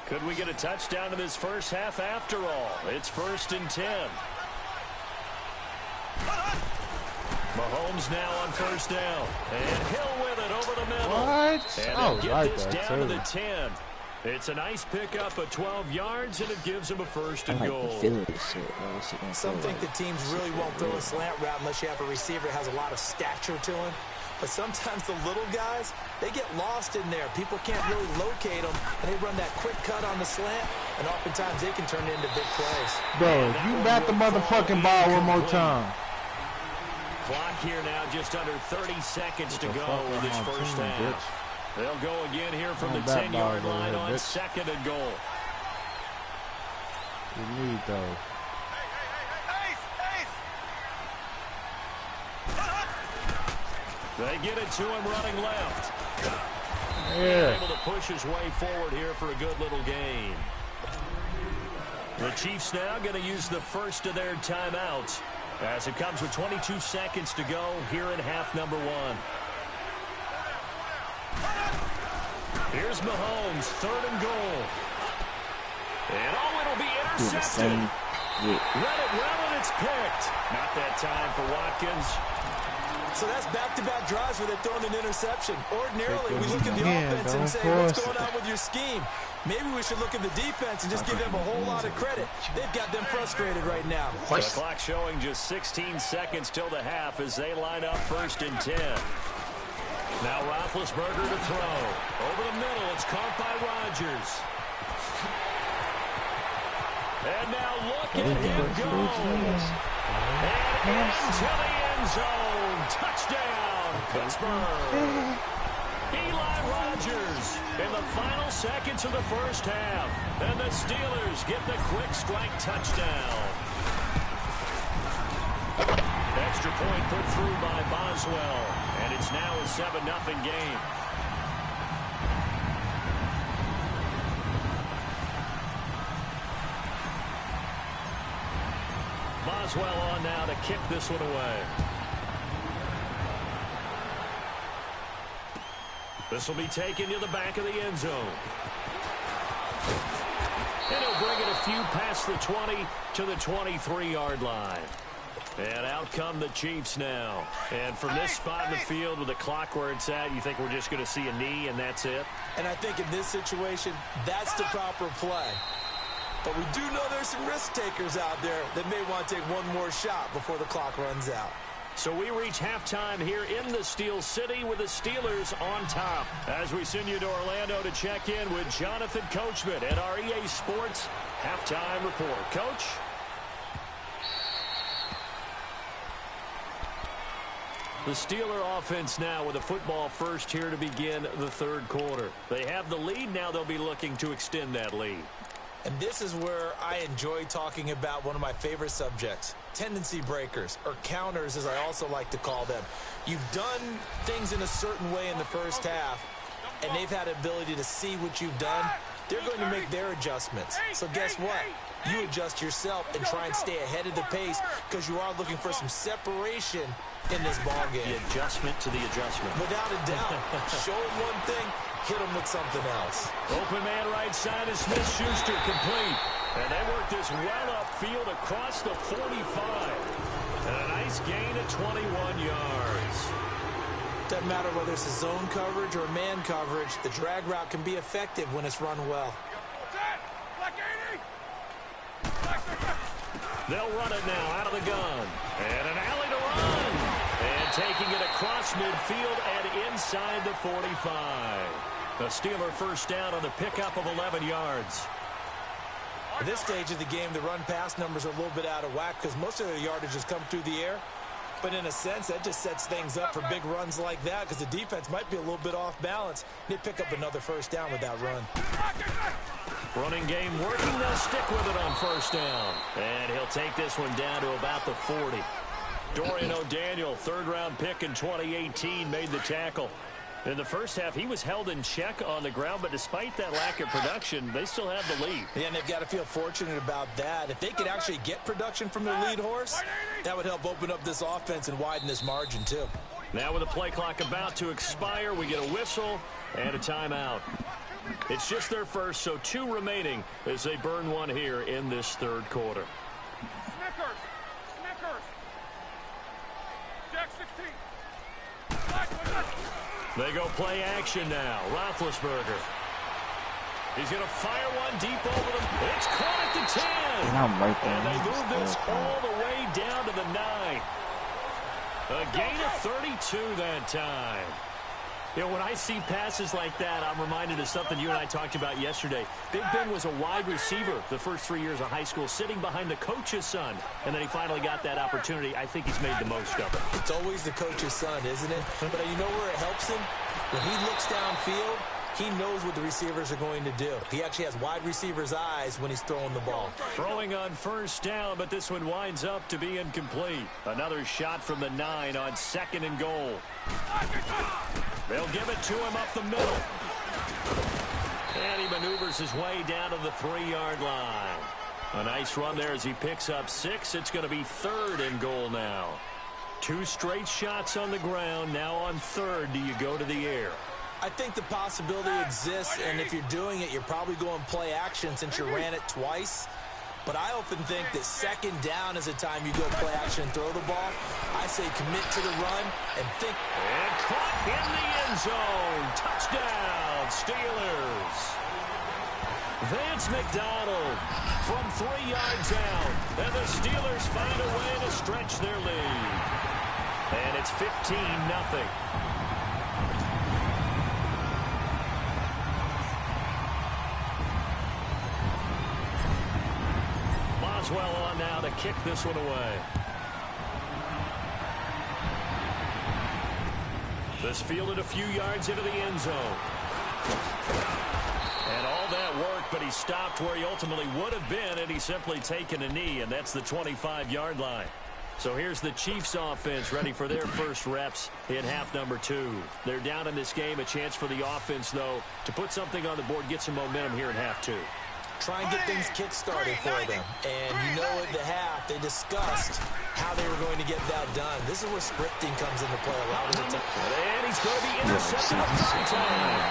Could we get a touchdown in this first half after all? It's 1st and 10. Mahomes now on 1st down. And Hill with it over the middle. What? And they'll get this down to the 10. It's a nice pickup of 12 yards, and it gives him a 1st and goal. Some think the teams really won't throw a slant route unless you have a receiver that has a lot of stature to him. But sometimes the little guys, they get lost in there. People can't really locate them, and they run that quick cut on the slant, and oftentimes they can turn it into big plays. Bro, you bat the motherfucking ball one more time. Clock here now, just under 30 seconds to go in this first half. They'll go again here from the 10-yard line on 2nd and goal. You need those. They get it to him running left. Yeah. Able to push his way forward here for a good little gain. The Chiefs now going to use the first of their timeouts as it comes with 22 seconds to go here in half number 1. Here's Mahomes, 3rd and goal. And it'll be intercepted. Read it well, and it's picked. Not that time for Watkins. So that's back-to-back drives where they're throwing an interception. Ordinarily, we look at the offense and say, what's going on with your scheme? Maybe we should look at the defense and just give them a whole lot of credit. They've got them frustrated right now. The clock showing just 16 seconds till the half as they line up 1st and 10. Now Roethlisberger to throw. Over the middle, it's caught by Rodgers. And now look at him go. And into the end zone. Touchdown, Pittsburgh. Eli Rodgers in the final seconds of the first half. And the Steelers get the quick strike touchdown. Extra point put through by Boswell. And it's now a 7-0 game. Boswell on now to kick this one away. This will be taken to the back of the end zone. And he'll bring it a few past the 20 to the 23-yard line. And out come the Chiefs now. And from this spot in the field with the clock where it's at, you think we're just going to see a knee and that's it? And I think in this situation, that's the proper play. But we do know there's some risk takers out there that may want to take one more shot before the clock runs out. So we reach halftime here in the Steel City with the Steelers on top. As we send you to Orlando to check in with Jonathan Coachman at our EA Sports Halftime Report. Coach? The Steeler offense now with a football first here to begin the third quarter. They have the lead. Now they'll be looking to extend that lead. And this is where I enjoy talking about one of my favorite subjects, tendency breakers, or counters as I also like to call them. You've done things in a certain way in the first half, and they've had the ability to see what you've done. They're going to make their adjustments. So guess what? You adjust yourself and try and stay ahead of the pace because you are looking for some separation in this ball game. The adjustment to the adjustment. Without a doubt. Show them one thing, hit them with something else. Open man right side is Smith-Schuster complete. And they work this well upfield across the 45. And a nice gain of 21 yards. Doesn't matter whether it's a zone coverage or man coverage, the drag route can be effective when it's run well. They'll run it now out of the gun. And an alley to run. And taking it across midfield and inside the 45. The Steeler first down on the pickup of 11 yards. At this stage of the game, the run-pass numbers are a little bit out of whack because most of their yardage has come through the air. But in a sense, that just sets things up for big runs like that because the defense might be a little bit off balance. They pick up another first down with that run. Running game working. They'll stick with it on first down. And he'll take this one down to about the 40. Dorian O'Daniel, third-round pick in 2018, made the tackle. In the first half, he was held in check on the ground, but despite that lack of production, they still have the lead. Yeah, and they've got to feel fortunate about that. If they could actually get production from their lead horse, that would help open up this offense and widen this margin, too. Now with the play clock about to expire, we get a whistle and a timeout. It's just their first, so 2 remaining as they burn one here in this third quarter. They go play action now. Roethlisberger. He's going to fire one deep over them. It's caught at the 10. And I'm right there. And they move this all the way down to the 9. A gain of 32 that time. You know, when I see passes like that, I'm reminded of something you and I talked about yesterday. Big Ben was a wide receiver the first 3 years of high school, sitting behind the coach's son. And then he finally got that opportunity. I think he's made the most of it. It's always the coach's son, isn't it? But you know where it helps him? When he looks downfield, he knows what the receivers are going to do. He actually has wide receivers' eyes when he's throwing the ball. Throwing on first down, but this one winds up to be incomplete. Another shot from the 9 on 2nd and goal. They'll give it to him up the middle. And he maneuvers his way down to the 3-yard line. A nice run there as he picks up 6. It's going to be 3rd and goal now. 2 straight shots on the ground. Now on 3rd, do you go to the air? I think the possibility exists, and if you're doing it, you're probably going play action since you ran it twice. But I often think that 2nd down is a time you go play action and throw the ball. I say commit to the run and think. And caught in the end zone. Touchdown, Steelers. Vance McDonald from 3 yards out. And the Steelers find a way to stretch their lead. And it's 15-0. Well on now to kick this one away. This fielded a few yards into the end zone. And all that work, but he stopped where he ultimately would have been, and he's simply taken a knee, and that's the 25-yard line. So here's the Chiefs offense ready for their first reps in half number 2. They're down in this game. A chance for the offense, though, to put something on the board, get some momentum here in half 2. Try and get things kick-started for them. And you know at the half, they discussed how they were going to get that done. This is where scripting comes into play a lot of the time. And he's going to be intercepted a 3rd time.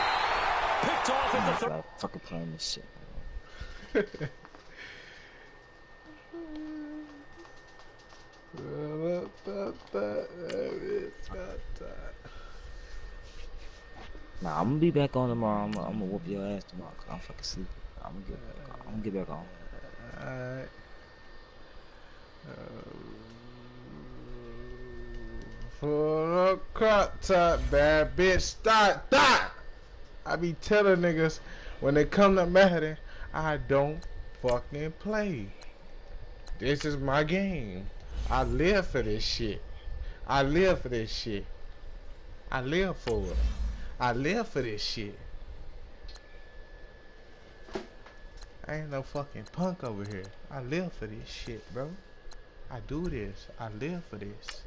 Picked off at the 3rd. Fucking playing this shit. Nah, I'm gonna be back on tomorrow. I'm gonna whoop your ass tomorrow, cause I'm fucking sleepy. I'm gonna get back on. Alright. For a crop top, bad bitch, start that. I be telling niggas when they come to Madden, I don't fucking play. This is my game. I live for this shit. I live for this shit. I live for it. I live for this shit. I ain't no fucking punk over here. I live for this shit, bro. I do this. I live for this.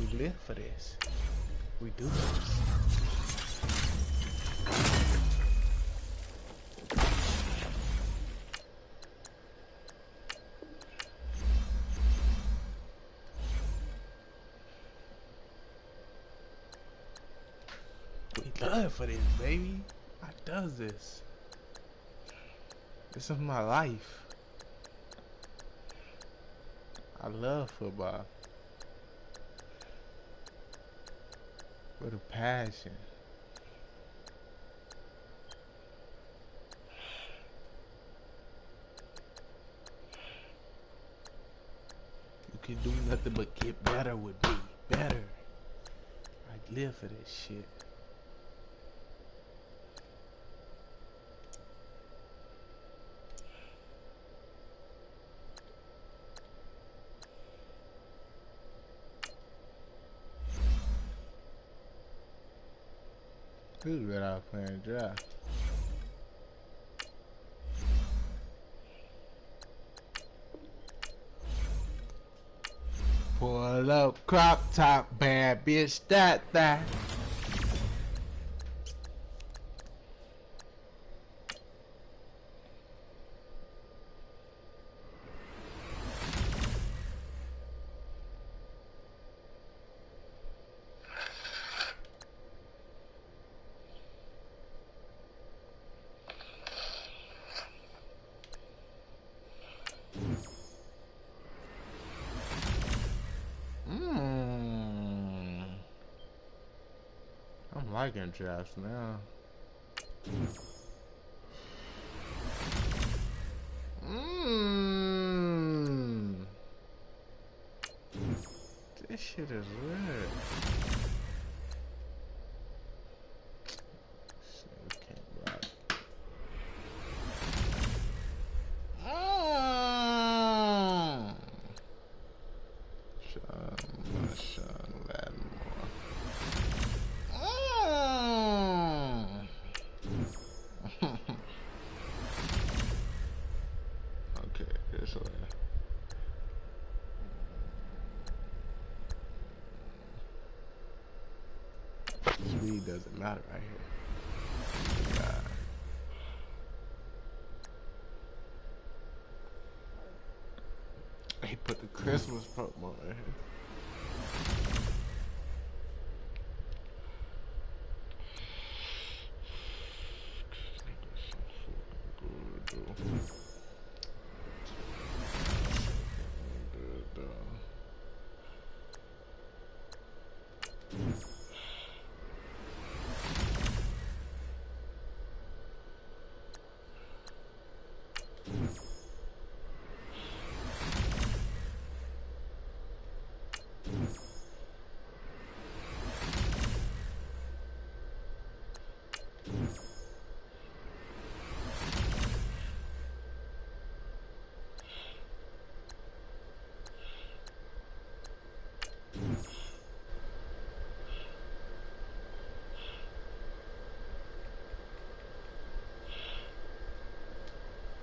We live for this. We do this. We live for this, baby. I does this. This is my life. I love football. With a passion. You can do nothing but get better with me. Better. I live for this shit. Who's better off playing draft? Pull up, crop top, bad bitch, that. I'm liking drafts now. This shit is lit. Shit, can't block. Sean Lattimore. Okay, this way. Speed doesn't matter right here. God. He put the Christmas promo in here.